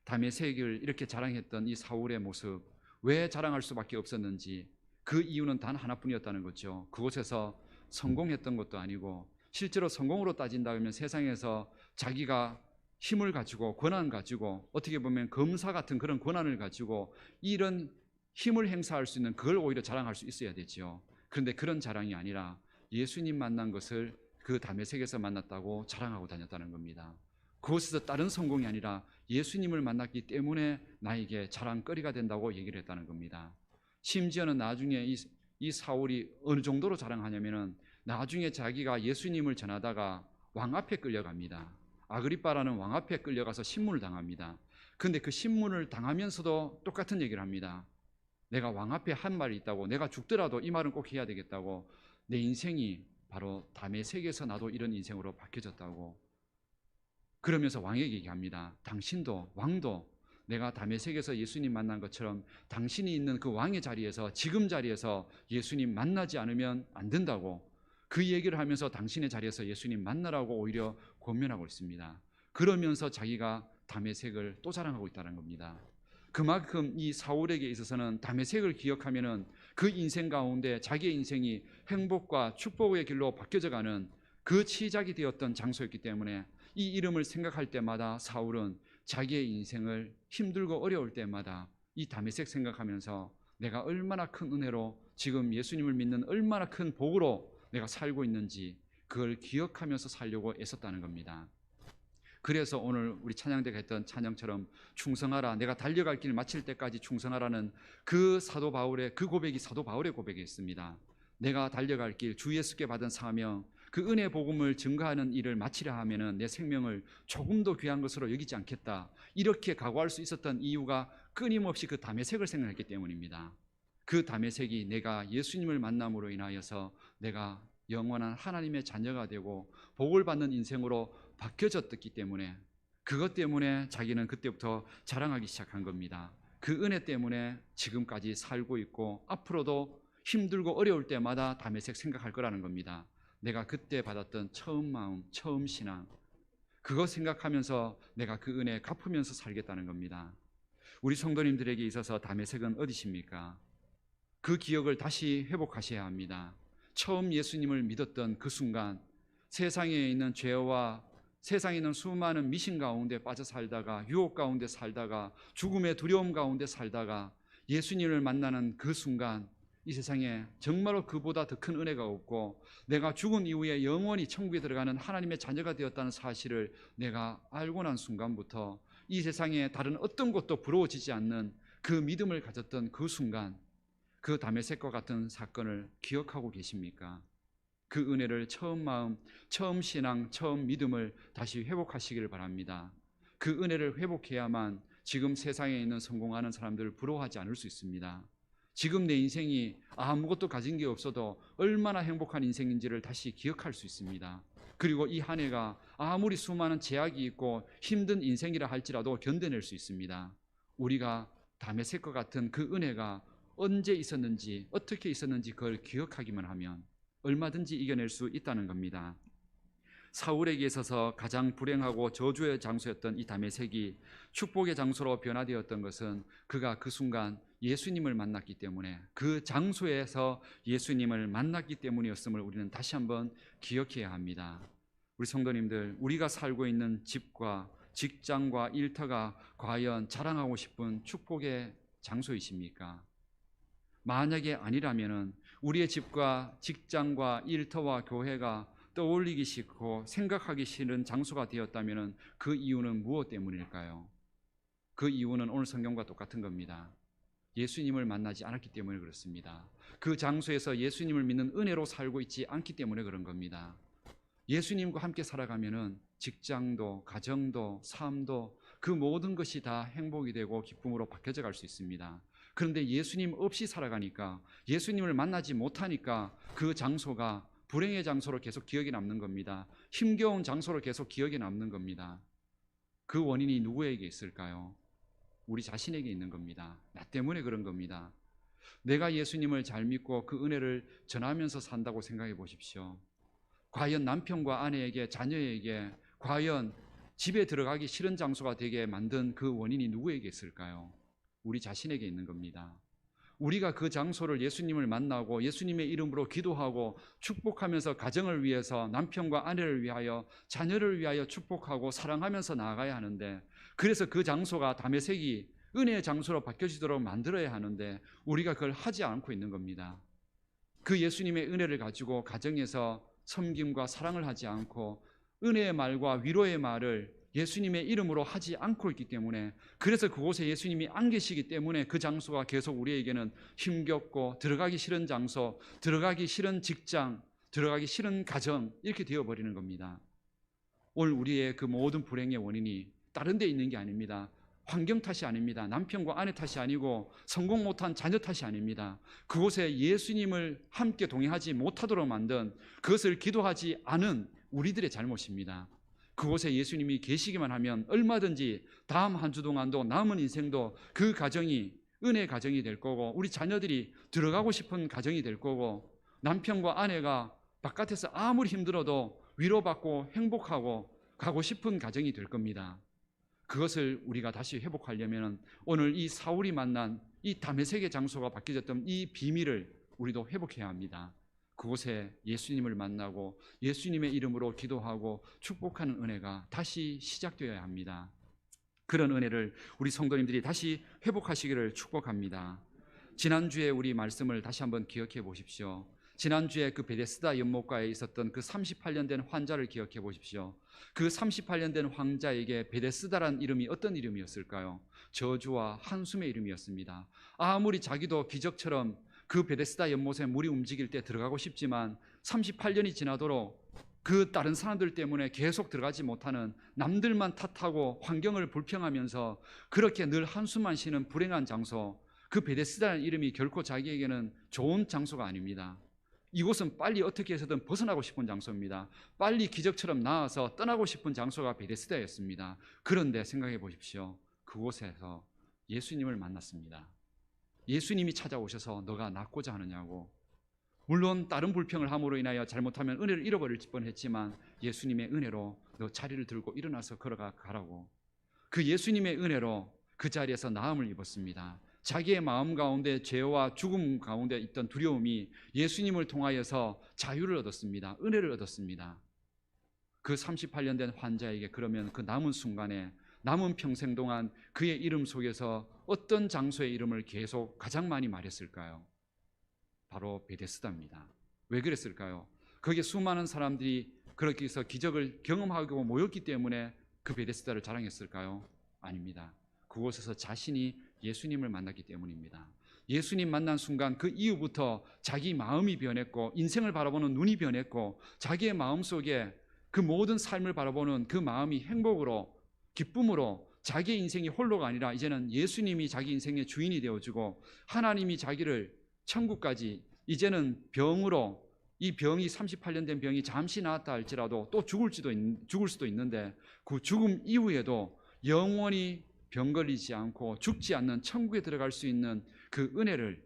다메섹을 이렇게 자랑했던 이 사울의 모습, 왜 자랑할 수밖에 없었는지 그 이유는 단 하나뿐이었다는 거죠. 그곳에서 성공했던 것도 아니고 실제로 성공으로 따진다면 세상에서 자기가 힘을 가지고 권한 가지고 어떻게 보면 검사 같은 그런 권한을 가지고 이런 힘을 행사할 수 있는 그걸 오히려 자랑할 수 있어야 되죠. 그런데 그런 자랑이 아니라 예수님 만난 것을 그 다메섹에서 만났다고 자랑하고 다녔다는 겁니다. 그곳에서 다른 성공이 아니라 예수님을 만났기 때문에 나에게 자랑거리가 된다고 얘기를 했다는 겁니다. 심지어는 나중에 이 사울이 어느 정도로 자랑하냐면은 나중에 자기가 예수님을 전하다가 왕 앞에 끌려갑니다. 아그리빠라는 왕 앞에 끌려가서 신문을 당합니다. 그런데 그 신문을 당하면서도 똑같은 얘기를 합니다. 내가 왕 앞에 한 말이 있다고, 내가 죽더라도 이 말은 꼭 해야 되겠다고, 내 인생이 바로 다메섹에서 나도 이런 인생으로 바뀌어졌다고. 그러면서 왕에게 얘기합니다. 당신도, 왕도 내가 다메섹에서 예수님 만난 것처럼 당신이 있는 그 왕의 자리에서, 지금 자리에서 예수님 만나지 않으면 안 된다고, 그 얘기를 하면서 당신의 자리에서 예수님 만나라고 오히려 권면하고 있습니다. 그러면서 자기가 다메섹을 또 자랑하고 있다는 겁니다. 그만큼 이 사울에게 있어서는 다메섹을 기억하면은 그 인생 가운데 자기의 인생이 행복과 축복의 길로 바뀌어져 가는 그 시작이 되었던 장소였기 때문에 이 이름을 생각할 때마다 사울은 자기의 인생을 힘들고 어려울 때마다 이 다메섹 생각하면서 내가 얼마나 큰 은혜로 지금 예수님을 믿는 얼마나 큰 복으로 내가 살고 있는지 그걸 기억하면서 살려고 애썼다는 겁니다. 그래서 오늘 우리 찬양대가 했던 찬양처럼 충성하라, 내가 달려갈 길 마칠 때까지 충성하라는 그 사도 바울의 그 고백이 사도 바울의 고백이었습니다. 내가 달려갈 길, 주 예수께 받은 사명, 그 은혜 복음을 증거하는 일을 마치려 하면은 내 생명을 조금도 귀한 것으로 여기지 않겠다, 이렇게 각오할 수 있었던 이유가 끊임없이 그 다메섹을 생각했기 때문입니다. 그 다메섹이 내가 예수님을 만남으로 인하여서 내가 영원한 하나님의 자녀가 되고 복을 받는 인생으로 바뀌어졌기 때문에, 그것 때문에 자기는 그때부터 자랑하기 시작한 겁니다. 그 은혜 때문에 지금까지 살고 있고 앞으로도 힘들고 어려울 때마다 다메섹 생각할 거라는 겁니다. 내가 그때 받았던 처음 마음, 처음 신앙, 그거 생각하면서 내가 그 은혜 갚으면서 살겠다는 겁니다. 우리 성도님들에게 있어서 다메섹은 어디십니까? 그 기억을 다시 회복하셔야 합니다. 처음 예수님을 믿었던 그 순간, 세상에 있는 죄와 세상에 있는 수많은 미신 가운데 빠져 살다가, 유혹 가운데 살다가, 죽음의 두려움 가운데 살다가 예수님을 만나는 그 순간, 이 세상에 정말로 그보다 더 큰 은혜가 없고 내가 죽은 이후에 영원히 천국에 들어가는 하나님의 자녀가 되었다는 사실을 내가 알고 난 순간부터 이 세상에 다른 어떤 것도 부러워지지 않는 그 믿음을 가졌던 그 순간, 그 다메섹과 같은 사건을 기억하고 계십니까? 그 은혜를 처음 마음, 처음 신앙, 처음 믿음을 다시 회복하시기를 바랍니다. 그 은혜를 회복해야만 지금 세상에 있는 성공하는 사람들을 부러워하지 않을 수 있습니다. 지금 내 인생이 아무것도 가진 게 없어도 얼마나 행복한 인생인지를 다시 기억할 수 있습니다. 그리고 이 한 해가 아무리 수많은 제약이 있고 힘든 인생이라 할지라도 견뎌낼 수 있습니다. 우리가 다메섹과 같은 그 은혜가 언제 있었는지, 어떻게 있었는지 그걸 기억하기만 하면 얼마든지 이겨낼 수 있다는 겁니다. 사울에게 있어서 가장 불행하고 저주의 장소였던 이 다메섹이 축복의 장소로 변화되었던 것은 그가 그 순간 예수님을 만났기 때문에, 그 장소에서 예수님을 만났기 때문이었음을 우리는 다시 한번 기억해야 합니다. 우리 성도님들, 우리가 살고 있는 집과 직장과 일터가 과연 자랑하고 싶은 축복의 장소이십니까? 만약에 아니라면 우리의 집과 직장과 일터와 교회가 떠올리기 싫고 생각하기 싫은 장소가 되었다면 그 이유는 무엇 때문일까요? 그 이유는 오늘 성경과 똑같은 겁니다. 예수님을 만나지 않았기 때문에 그렇습니다. 그 장소에서 예수님을 믿는 은혜로 살고 있지 않기 때문에 그런 겁니다. 예수님과 함께 살아가면은 직장도, 가정도, 삶도 그 모든 것이 다 행복이 되고 기쁨으로 바뀌어져 갈 수 있습니다. 그런데 예수님 없이 살아가니까, 예수님을 만나지 못하니까 그 장소가 불행의 장소로 계속 기억에 남는 겁니다. 힘겨운 장소로 계속 기억에 남는 겁니다. 그 원인이 누구에게 있을까요? 우리 자신에게 있는 겁니다. 나 때문에 그런 겁니다. 내가 예수님을 잘 믿고 그 은혜를 전하면서 산다고 생각해 보십시오. 과연 남편과 아내에게, 자녀에게 과연 집에 들어가기 싫은 장소가 되게 만든 그 원인이 누구에게 있을까요? 우리 자신에게 있는 겁니다. 우리가 그 장소를 예수님을 만나고 예수님의 이름으로 기도하고 축복하면서 가정을 위해서, 남편과 아내를 위하여, 자녀를 위하여 축복하고 사랑하면서 나아가야 하는데, 그래서 그 장소가 다메섹이 은혜의 장소로 바뀌어지도록 만들어야 하는데 우리가 그걸 하지 않고 있는 겁니다. 그 예수님의 은혜를 가지고 가정에서 섬김과 사랑을 하지 않고 은혜의 말과 위로의 말을 예수님의 이름으로 하지 않고 있기 때문에, 그래서 그곳에 예수님이 안 계시기 때문에 그 장소가 계속 우리에게는 힘겹고 들어가기 싫은 장소, 들어가기 싫은 직장, 들어가기 싫은 가정, 이렇게 되어버리는 겁니다. 오늘 우리의 그 모든 불행의 원인이 다른 데 있는 게 아닙니다. 환경 탓이 아닙니다. 남편과 아내 탓이 아니고 성공 못한 자녀 탓이 아닙니다. 그곳에 예수님을 함께 동행하지 못하도록 만든, 그것을 기도하지 않은 우리들의 잘못입니다. 그곳에 예수님이 계시기만 하면 얼마든지 다음 한 주 동안도 남은 인생도 그 가정이 은혜의 가정이 될 거고, 우리 자녀들이 들어가고 싶은 가정이 될 거고, 남편과 아내가 바깥에서 아무리 힘들어도 위로받고 행복하고 가고 싶은 가정이 될 겁니다. 그것을 우리가 다시 회복하려면 오늘 이 사울이 만난 이 다메섹의 장소가 바뀌어졌던 이 비밀을 우리도 회복해야 합니다. 그곳에 예수님을 만나고 예수님의 이름으로 기도하고 축복하는 은혜가 다시 시작되어야 합니다. 그런 은혜를 우리 성도님들이 다시 회복하시기를 축복합니다. 지난주에 우리 말씀을 다시 한번 기억해 보십시오. 지난주에 그 베데스다 연못가에 있었던 그 38년 된 환자를 기억해 보십시오. 그 38년 된 환자에게 베데스다란 이름이 어떤 이름이었을까요? 저주와 한숨의 이름이었습니다. 아무리 자기도 기적처럼 그 베데스다 연못에 물이 움직일 때 들어가고 싶지만 38년이 지나도록 그 다른 사람들 때문에 계속 들어가지 못하는, 남들만 탓하고 환경을 불평하면서 그렇게 늘 한숨만 쉬는 불행한 장소, 그 베데스다라는 이름이 결코 자기에게는 좋은 장소가 아닙니다. 이곳은 빨리 어떻게 해서든 벗어나고 싶은 장소입니다. 빨리 기적처럼 나아서 떠나고 싶은 장소가 베데스다였습니다. 그런데 생각해 보십시오. 그곳에서 예수님을 만났습니다. 예수님이 찾아오셔서 너가 낫고자 하느냐고. 물론 다른 불평을 함으로 인하여 잘못하면 은혜를 잃어버릴 뻔했지만 예수님의 은혜로 너 자리를 들고 일어나서 걸어가라고. 그 예수님의 은혜로 그 자리에서 나음을 입었습니다. 자기의 마음 가운데 죄와 죽음 가운데 있던 두려움이 예수님을 통하여서 자유를 얻었습니다. 은혜를 얻었습니다. 그 38년 된 환자에게 그러면 그 남은 순간에, 남은 평생 동안 그의 이름 속에서 어떤 장소의 이름을 계속 가장 많이 말했을까요? 바로 베데스다입니다. 왜 그랬을까요? 거기에 수많은 사람들이 그렇게 해서 기적을 경험하고 모였기 때문에 그 베데스다를 자랑했을까요? 아닙니다. 그곳에서 자신이 예수님을 만났기 때문입니다. 예수님 만난 순간 그 이후부터 자기 마음이 변했고 인생을 바라보는 눈이 변했고 자기의 마음속에 그 모든 삶을 바라보는 그 마음이 행복으로 기쁨으로 자기의 인생이 홀로가 아니라 이제는 예수님이 자기 인생의 주인이 되어주고 하나님이 자기를 천국까지 이제는 병으로 이 병이 38년 된 병이 잠시 나았다 할지라도 또 죽을 수도 있는데 그 죽음 이후에도 영원히 병 걸리지 않고 죽지 않는 천국에 들어갈 수 있는 그 은혜를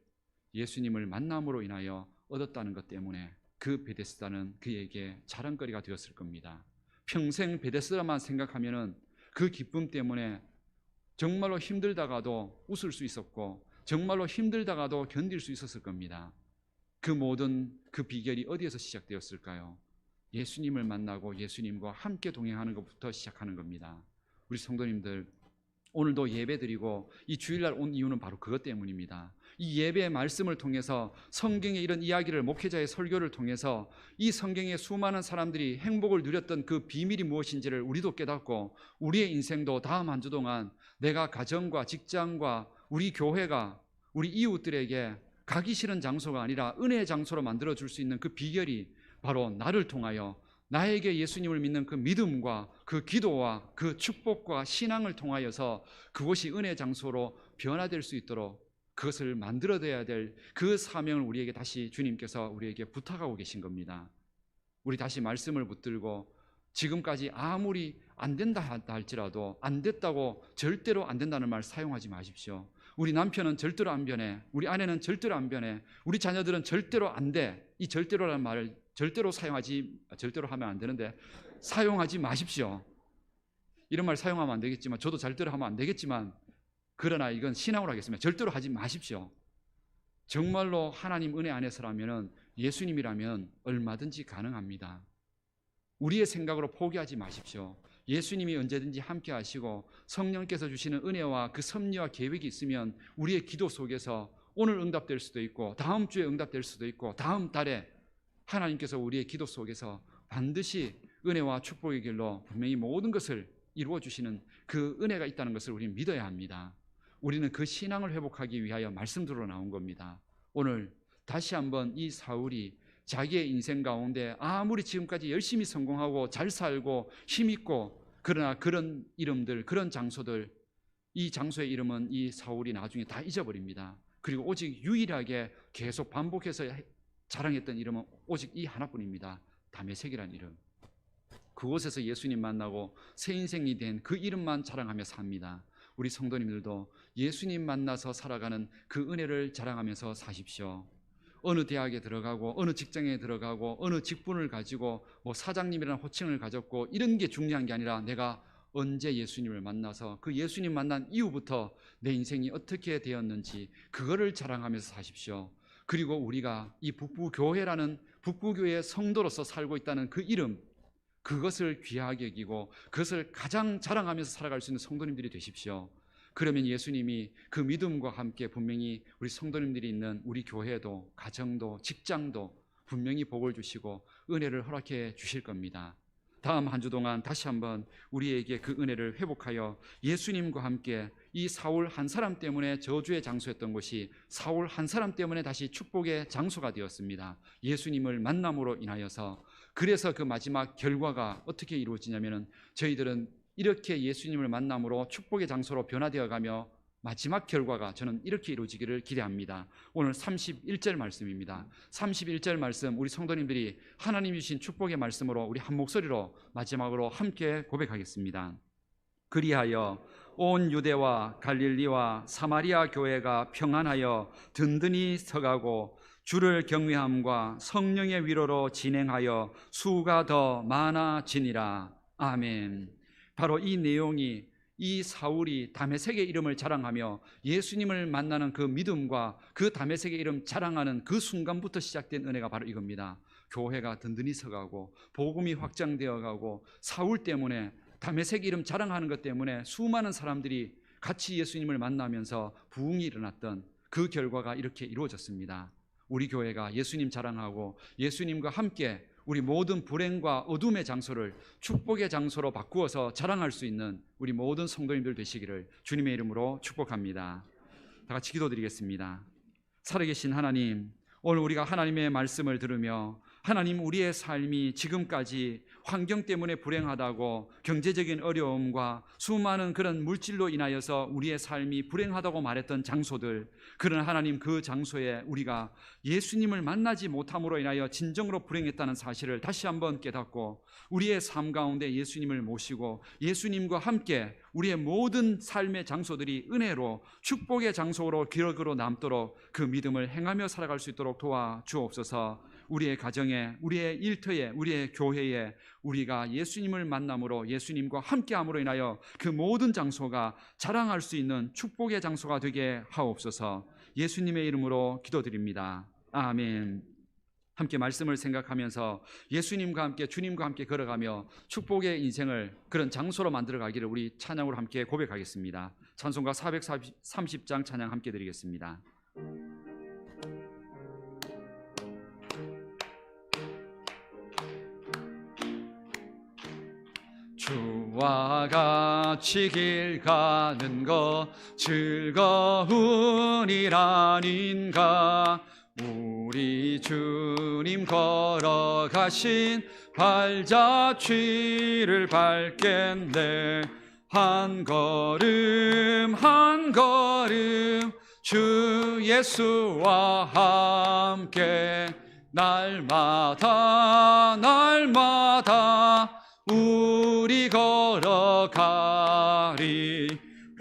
예수님을 만남으로 인하여 얻었다는 것 때문에 그 베데스다는 그에게 자랑거리가 되었을 겁니다. 평생 베데스다만 생각하면은 그 기쁨 때문에 정말로 힘들다가도 웃을 수 있었고 정말로 힘들다가도 견딜 수 있었을 겁니다. 그 모든 그 비결이 어디에서 시작되었을까요? 예수님을 만나고 예수님과 함께 동행하는 것부터 시작하는 겁니다. 우리 성도님들, 오늘도 예배드리고 이 주일날 온 이유는 바로 그것 때문입니다. 이 예배의 말씀을 통해서 성경의 이런 이야기를 목회자의 설교를 통해서 이 성경의 수많은 사람들이 행복을 누렸던 그 비밀이 무엇인지를 우리도 깨닫고 우리의 인생도 다음 한 주 동안 내가 가정과 직장과 우리 교회가 우리 이웃들에게 가기 싫은 장소가 아니라 은혜의 장소로 만들어줄 수 있는 그 비결이 바로 나를 통하여 나에게 예수님을 믿는 그 믿음과 그 기도와 그 축복과 신앙을 통하여서 그곳이 은혜의 장소로 변화될 수 있도록 그것을 만들어내야 될 그 사명을 우리에게 다시 주님께서 우리에게 부탁하고 계신 겁니다. 우리 다시 말씀을 붙들고 지금까지 아무리 안 된다 할지라도 안 됐다고 절대로 안 된다는 말 사용하지 마십시오. 우리 남편은 절대로 안 변해, 우리 아내는 절대로 안 변해, 우리 자녀들은 절대로 안 돼. 이 절대로라는 말을 절대로 하면 안 되는데 사용하지 마십시오. 이런 말 사용하면 안 되겠지만 저도 절대로 하면 안 되겠지만 그러나 이건 신앙으로 하겠습니다. 절대로 하지 마십시오. 정말로 하나님 은혜 안에서라면 예수님이라면 얼마든지 가능합니다. 우리의 생각으로 포기하지 마십시오. 예수님이 언제든지 함께 하시고 성령께서 주시는 은혜와 그 섭리와 계획이 있으면 우리의 기도 속에서 오늘 응답될 수도 있고 다음 주에 응답될 수도 있고 다음 달에 하나님께서 우리의 기도 속에서 반드시 은혜와 축복의 길로 분명히 모든 것을 이루어 주시는 그 은혜가 있다는 것을 우리는 믿어야 합니다. 우리는 그 신앙을 회복하기 위하여 말씀 들어 나온 겁니다. 오늘 다시 한번 이 사울이 자기의 인생 가운데 아무리 지금까지 열심히 성공하고 잘 살고 힘있고 그러나 그런 이름들, 그런 장소들, 이 장소의 이름은 이 사울이 나중에 다 잊어버립니다. 그리고 오직 유일하게 계속 반복해서 자랑했던 이름은 오직 이 하나뿐입니다. 다메섹이라는 이름. 그곳에서 예수님 만나고 새 인생이 된 그 이름만 자랑하며 삽니다. 우리 성도님들도 예수님 만나서 살아가는 그 은혜를 자랑하면서 사십시오. 어느 대학에 들어가고 어느 직장에 들어가고 어느 직분을 가지고 뭐 사장님이라는 호칭을 가졌고 이런 게 중요한 게 아니라 내가 언제 예수님을 만나서 그 예수님 만난 이후부터 내 인생이 어떻게 되었는지 그거를 자랑하면서 사십시오. 그리고 우리가 이 북부교회라는 북부교회의 성도로서 살고 있다는 그 이름, 그것을 귀하게 여기고 그것을 가장 자랑하면서 살아갈 수 있는 성도님들이 되십시오. 그러면 예수님이 그 믿음과 함께 분명히 우리 성도님들이 있는 우리 교회도 가정도 직장도 분명히 복을 주시고 은혜를 허락해 주실 겁니다. 다음 한 주 동안 다시 한번 우리에게 그 은혜를 회복하여 예수님과 함께 이 사울 한 사람 때문에 저주의 장소였던 것이 사울 한 사람 때문에 다시 축복의 장소가 되었습니다. 예수님을 만남으로 인하여서. 그래서 그 마지막 결과가 어떻게 이루어지냐면은 저희들은 이렇게 예수님을 만남으로 축복의 장소로 변화되어 가며 마지막 결과가 저는 이렇게 이루어지기를 기대합니다. 오늘 31절 말씀입니다. 31절 말씀 우리 성도님들이 하나님이 주신 축복의 말씀으로 우리 한 목소리로 마지막으로 함께 고백하겠습니다. 그리하여 온 유대와 갈릴리와 사마리아 교회가 평안하여 든든히 서가고 주를 경외함과 성령의 위로로 진행하여 수가 더 많아지니라. 아멘. 바로 이 내용이 이 사울이 다메섹의 이름을 자랑하며 예수님을 만나는 그 믿음과 그 다메섹의 이름 자랑하는 그 순간부터 시작된 은혜가 바로 이겁니다. 교회가 든든히 서가고 복음이 확장되어 가고 사울 때문에 다메섹 이름 자랑하는 것 때문에 수많은 사람들이 같이 예수님을 만나면서 부흥이 일어났던 그 결과가 이렇게 이루어졌습니다. 우리 교회가 예수님 자랑하고 예수님과 함께 우리 모든 불행과 어둠의 장소를 축복의 장소로 바꾸어서 자랑할 수 있는 우리 모든 성도님들 되시기를 주님의 이름으로 축복합니다. 다 같이 기도드리겠습니다. 살아계신 하나님, 오늘 우리가 하나님의 말씀을 들으며 하나님, 우리의 삶이 지금까지 환경 때문에 불행하다고, 경제적인 어려움과 수많은 그런 물질로 인하여서 우리의 삶이 불행하다고 말했던 장소들, 그러나 하나님, 그 장소에 우리가 예수님을 만나지 못함으로 인하여 진정으로 불행했다는 사실을 다시 한번 깨닫고 우리의 삶 가운데 예수님을 모시고 예수님과 함께 우리의 모든 삶의 장소들이 은혜로 축복의 장소로 기억으로 남도록 그 믿음을 행하며 살아갈 수 있도록 도와주옵소서. 우리의 가정에, 우리의 일터에, 우리의 교회에 우리가 예수님을 만남으로, 예수님과 함께함으로 인하여 그 모든 장소가 자랑할 수 있는 축복의 장소가 되게 하옵소서. 예수님의 이름으로 기도드립니다. 아멘. 함께 말씀을 생각하면서 예수님과 함께, 주님과 함께 걸어가며 축복의 인생을 그런 장소로 만들어가기를 우리 찬양으로 함께 고백하겠습니다. 찬송가 430장 찬양 함께 드리겠습니다. 주와 같이 길 가는 것 즐거운 일 아닌가. 우리 주님 걸어가신 발자취를 밟겠네. 한 걸음 한 걸음 주 예수와 함께 날마다 날마다 우리 걸어가리.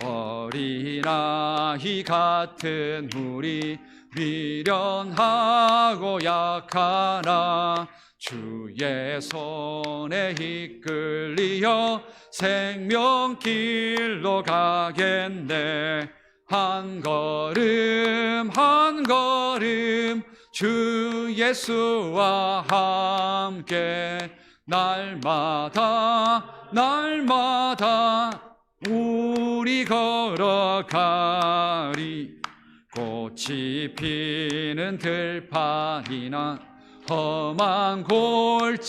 어린아이 같은 우리 미련하고 약하나 주의 손에 이끌리어 생명길로 가겠네. 한 걸음 한 걸음 주 예수와 함께 날마다 날마다 우리 걸어가리. 꽃이 피는 들판이나 험한 골짜기라도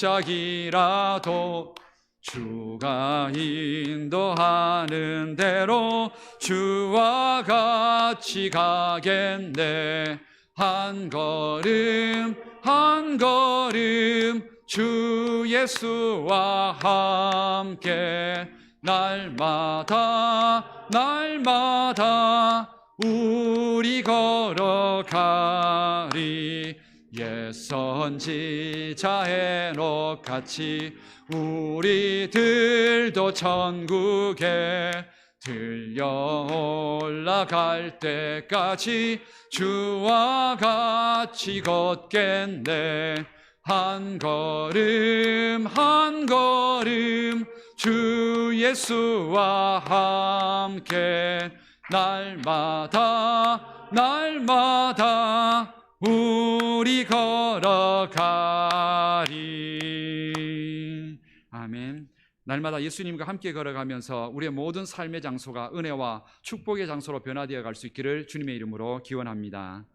주가 인도하는 대로 주와 같이 가겠네. 한 걸음 한 걸음 주 예수와 함께 날마다 날마다 우리 걸어가리. 옛 선지자 에녹 같이 우리들도 천국에 들려 올라갈 때까지 주와 같이 걷겠네. 한 걸음 한 걸음 주 예수와 함께 날마다 날마다 우리 걸어가리. 아멘. 날마다 예수님과 함께 걸어가면서 우리의 모든 삶의 장소가 은혜와 축복의 장소로 변화되어 갈 수 있기를 주님의 이름으로 기원합니다.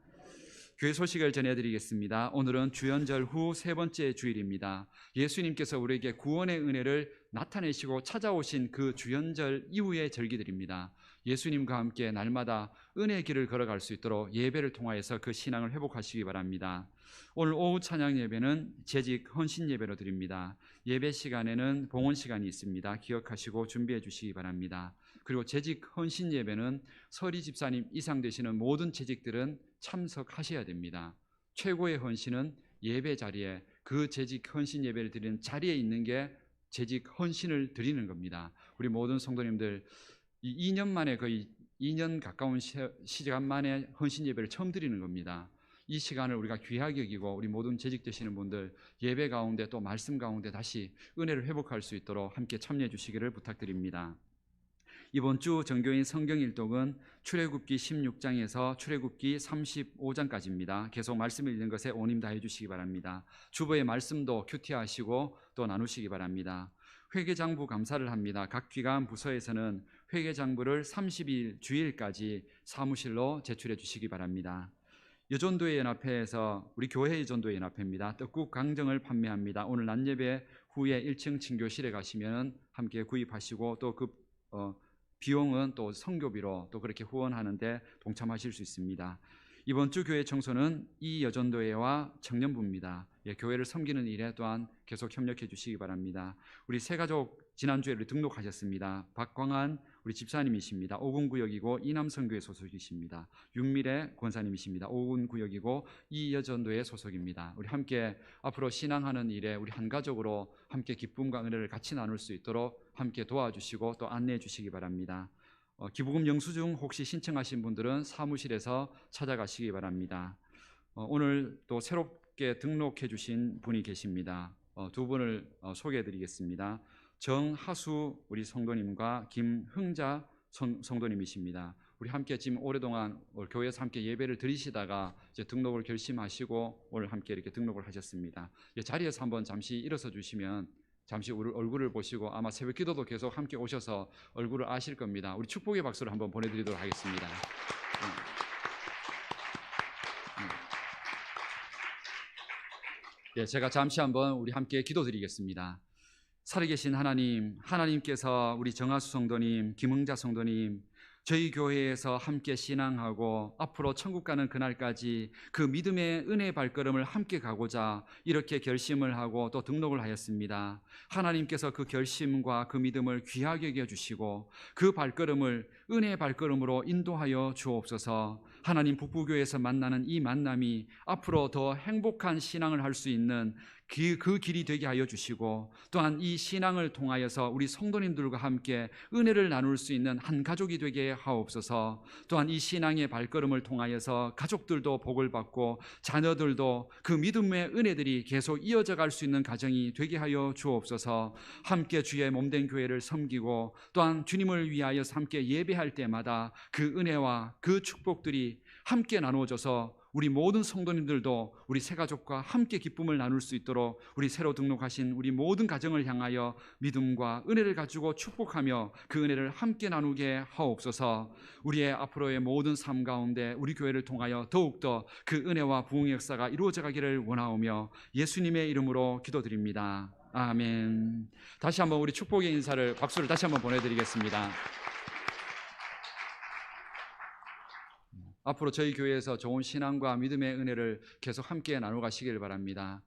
교회 소식을 전해드리겠습니다. 오늘은 주연절 후 세 번째 주일입니다. 예수님께서 우리에게 구원의 은혜를 나타내시고 찾아오신 그 주연절 이후의 절기들입니다. 예수님과 함께 날마다 은혜의 길을 걸어갈 수 있도록 예배를 통하여서 그 신앙을 회복하시기 바랍니다. 오늘 오후 찬양 예배는 재직 헌신 예배로 드립니다. 예배 시간에는 봉헌 시간이 있습니다. 기억하시고 준비해 주시기 바랍니다. 그리고 재직 헌신 예배는 서리 집사님 이상 되시는 모든 재직들은 참석하셔야 됩니다. 최고의 헌신은 예배 자리에, 그 재직 헌신 예배를 드리는 자리에 있는 게 재직 헌신을 드리는 겁니다. 우리 모든 성도님들 이 2년 만에, 거의 2년 가까운 시간 만에 헌신 예배를 처음 드리는 겁니다. 이 시간을 우리가 귀하게 여기고 우리 모든 재직되시는 분들 예배 가운데 또 말씀 가운데 다시 은혜를 회복할 수 있도록 함께 참여해 주시기를 부탁드립니다. 이번 주 정교인 성경 일독은 출애굽기 16장에서 출애굽기 35장까지입니다. 계속 말씀을 읽는 것에 온힘 다해 주시기 바랍니다. 주보의 말씀도 큐티하시고 또 나누시기 바랍니다. 회계장부 감사를 합니다. 각 기관 부서에서는 회계장부를 30일 주일까지 사무실로 제출해 주시기 바랍니다. 여전도회 연합회에서, 우리 교회 여전도회 연합회입니다, 떡국 강정을 판매합니다. 오늘 낮예배 후에 1층 친교실에 가시면 함께 구입하시고 또 그 비용은 또 선교비로 또 그렇게 후원하는데 동참하실 수 있습니다. 이번 주 교회 청소는 이 여전도회와 청년부입니다. 교회를 섬기는 일에 또한 계속 협력해 주시기 바랍니다. 우리 새 가족 지난주에 등록하셨습니다. 박광한 우리 집사님이십니다. 5군 구역이고 이남성교회 소속이십니다. 윤미래 권사님이십니다. 5군 구역이고 이 여전도회 소속입니다. 우리 함께 앞으로 신앙하는 일에 우리 한 가족으로 함께 기쁨과 은혜를 같이 나눌 수 있도록 함께 도와주시고 또 안내해 주시기 바랍니다. 기부금 영수증 혹시 신청하신 분들은 사무실에서 찾아가시기 바랍니다. 오늘 또 새롭게 등록해 주신 분이 계십니다. 두 분을 소개해 드리겠습니다. 정하수 우리 성도님과 김흥자 성도님이십니다. 우리 함께 지금 오랫동안 교회에서 함께 예배를 드리시다가 이제 등록을 결심하시고 오늘 함께 이렇게 등록을 하셨습니다. 자리에서 한번 잠시 일어서 주시면 잠시 우리 얼굴을 보시고 아마 새벽 기도도 계속 함께 오셔서 얼굴을 아실 겁니다. 우리 축복의 박수를 한번 보내드리도록 하겠습니다. 제가 잠시 한번 우리 함께 기도드리겠습니다. 살아계신 하나님, 하나님께서 우리 정하수 성도님, 김흥자 성도님, 저희 교회에서 함께 신앙하고 앞으로 천국 가는 그날까지 그 믿음의 은혜의 발걸음을 함께 가고자 이렇게 결심을 하고 또 등록을 하였습니다. 하나님께서 그 결심과 그 믿음을 귀하게 여겨주시고 그 발걸음을 은혜의 발걸음으로 인도하여 주옵소서. 하나님 북부교회에서 만나는 이 만남이 앞으로 더 행복한 신앙을 할 수 있는 그 길이 되게 하여 주시고 또한 이 신앙을 통하여서 우리 성도님들과 함께 은혜를 나눌 수 있는 한 가족이 되게 하옵소서. 또한 이 신앙의 발걸음을 통하여서 가족들도 복을 받고 자녀들도 그 믿음의 은혜들이 계속 이어져 갈 수 있는 가정이 되게 하여 주옵소서. 함께 주의 몸된 교회를 섬기고 또한 주님을 위하여서 함께 예배할 때마다 그 은혜와 그 축복들이 함께 나누어져서 우리 모든 성도님들도 우리 새 가족과 함께 기쁨을 나눌 수 있도록 우리 새로 등록하신 우리 모든 가정을 향하여 믿음과 은혜를 가지고 축복하며 그 은혜를 함께 나누게 하옵소서. 우리의 앞으로의 모든 삶 가운데 우리 교회를 통하여 더욱더 그 은혜와 부흥의 역사가 이루어져 가기를 원하오며 예수님의 이름으로 기도드립니다. 아멘. 다시 한번 우리 축복의 인사를 박수를 다시 한번 보내드리겠습니다. 앞으로 저희 교회에서 좋은 신앙과 믿음의 은혜를 계속 함께 나누어 가시기를 바랍니다.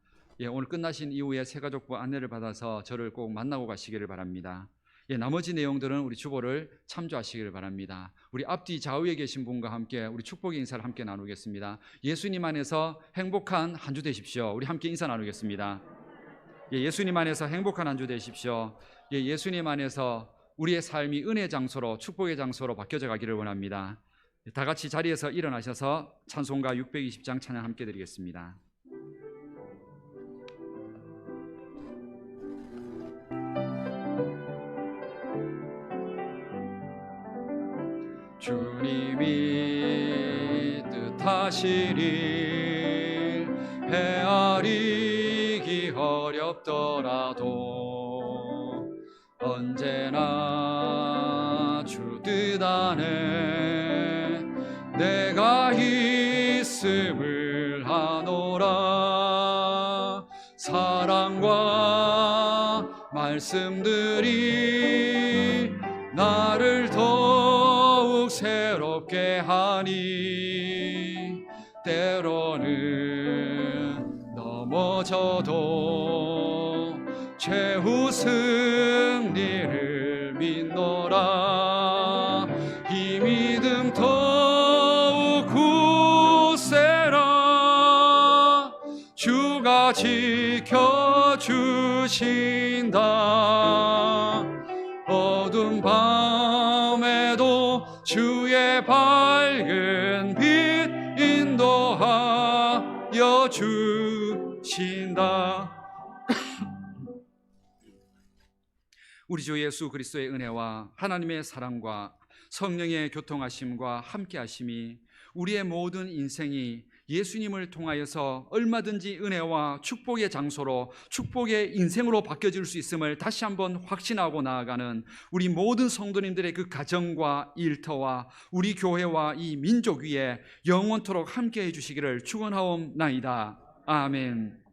오늘 끝나신 이후에 새가족부 안내를 받아서 저를 꼭 만나고 가시기를 바랍니다. 나머지 내용들은 우리 주보를 참조하시기를 바랍니다. 우리 앞뒤 좌우에 계신 분과 함께 우리 축복의 인사를 함께 나누겠습니다. 예수님 안에서 행복한 한 주 되십시오. 우리 함께 인사 나누겠습니다. 예수님 안에서 행복한 한 주 되십시오. 예수님 안에서 우리의 삶이 은혜의 장소로 축복의 장소로 바뀌어져 가기를 원합니다. 다 같이 자리에서 일어나셔서 찬송가 620장 찬양 함께 드리겠습니다. 주님이 뜻하신 일 헤아리기 어렵더라도 언제나 주 뜻 안에 내가 있음을 하노라. 사랑과 말씀들이 나를 더욱 새롭게 하니 때로는 넘어져도 최후 승리를 믿노라. 이 믿음 더욱 굳세라. 주가 지켜주신다. 어두운 밤에도 주의 밝은 빛 인도하여 주신다. 우리 주 예수 그리스도의 은혜와 하나님의 사랑과 성령의 교통하심과 함께하심이 우리의 모든 인생이 예수님을 통하여서 얼마든지 은혜와 축복의 장소로 축복의 인생으로 바뀌어질 수 있음을 다시 한번 확신하고 나아가는 우리 모든 성도님들의 그 가정과 일터와 우리 교회와 이 민족 위에 영원토록 함께해 주시기를 축원하옵나이다. 아멘.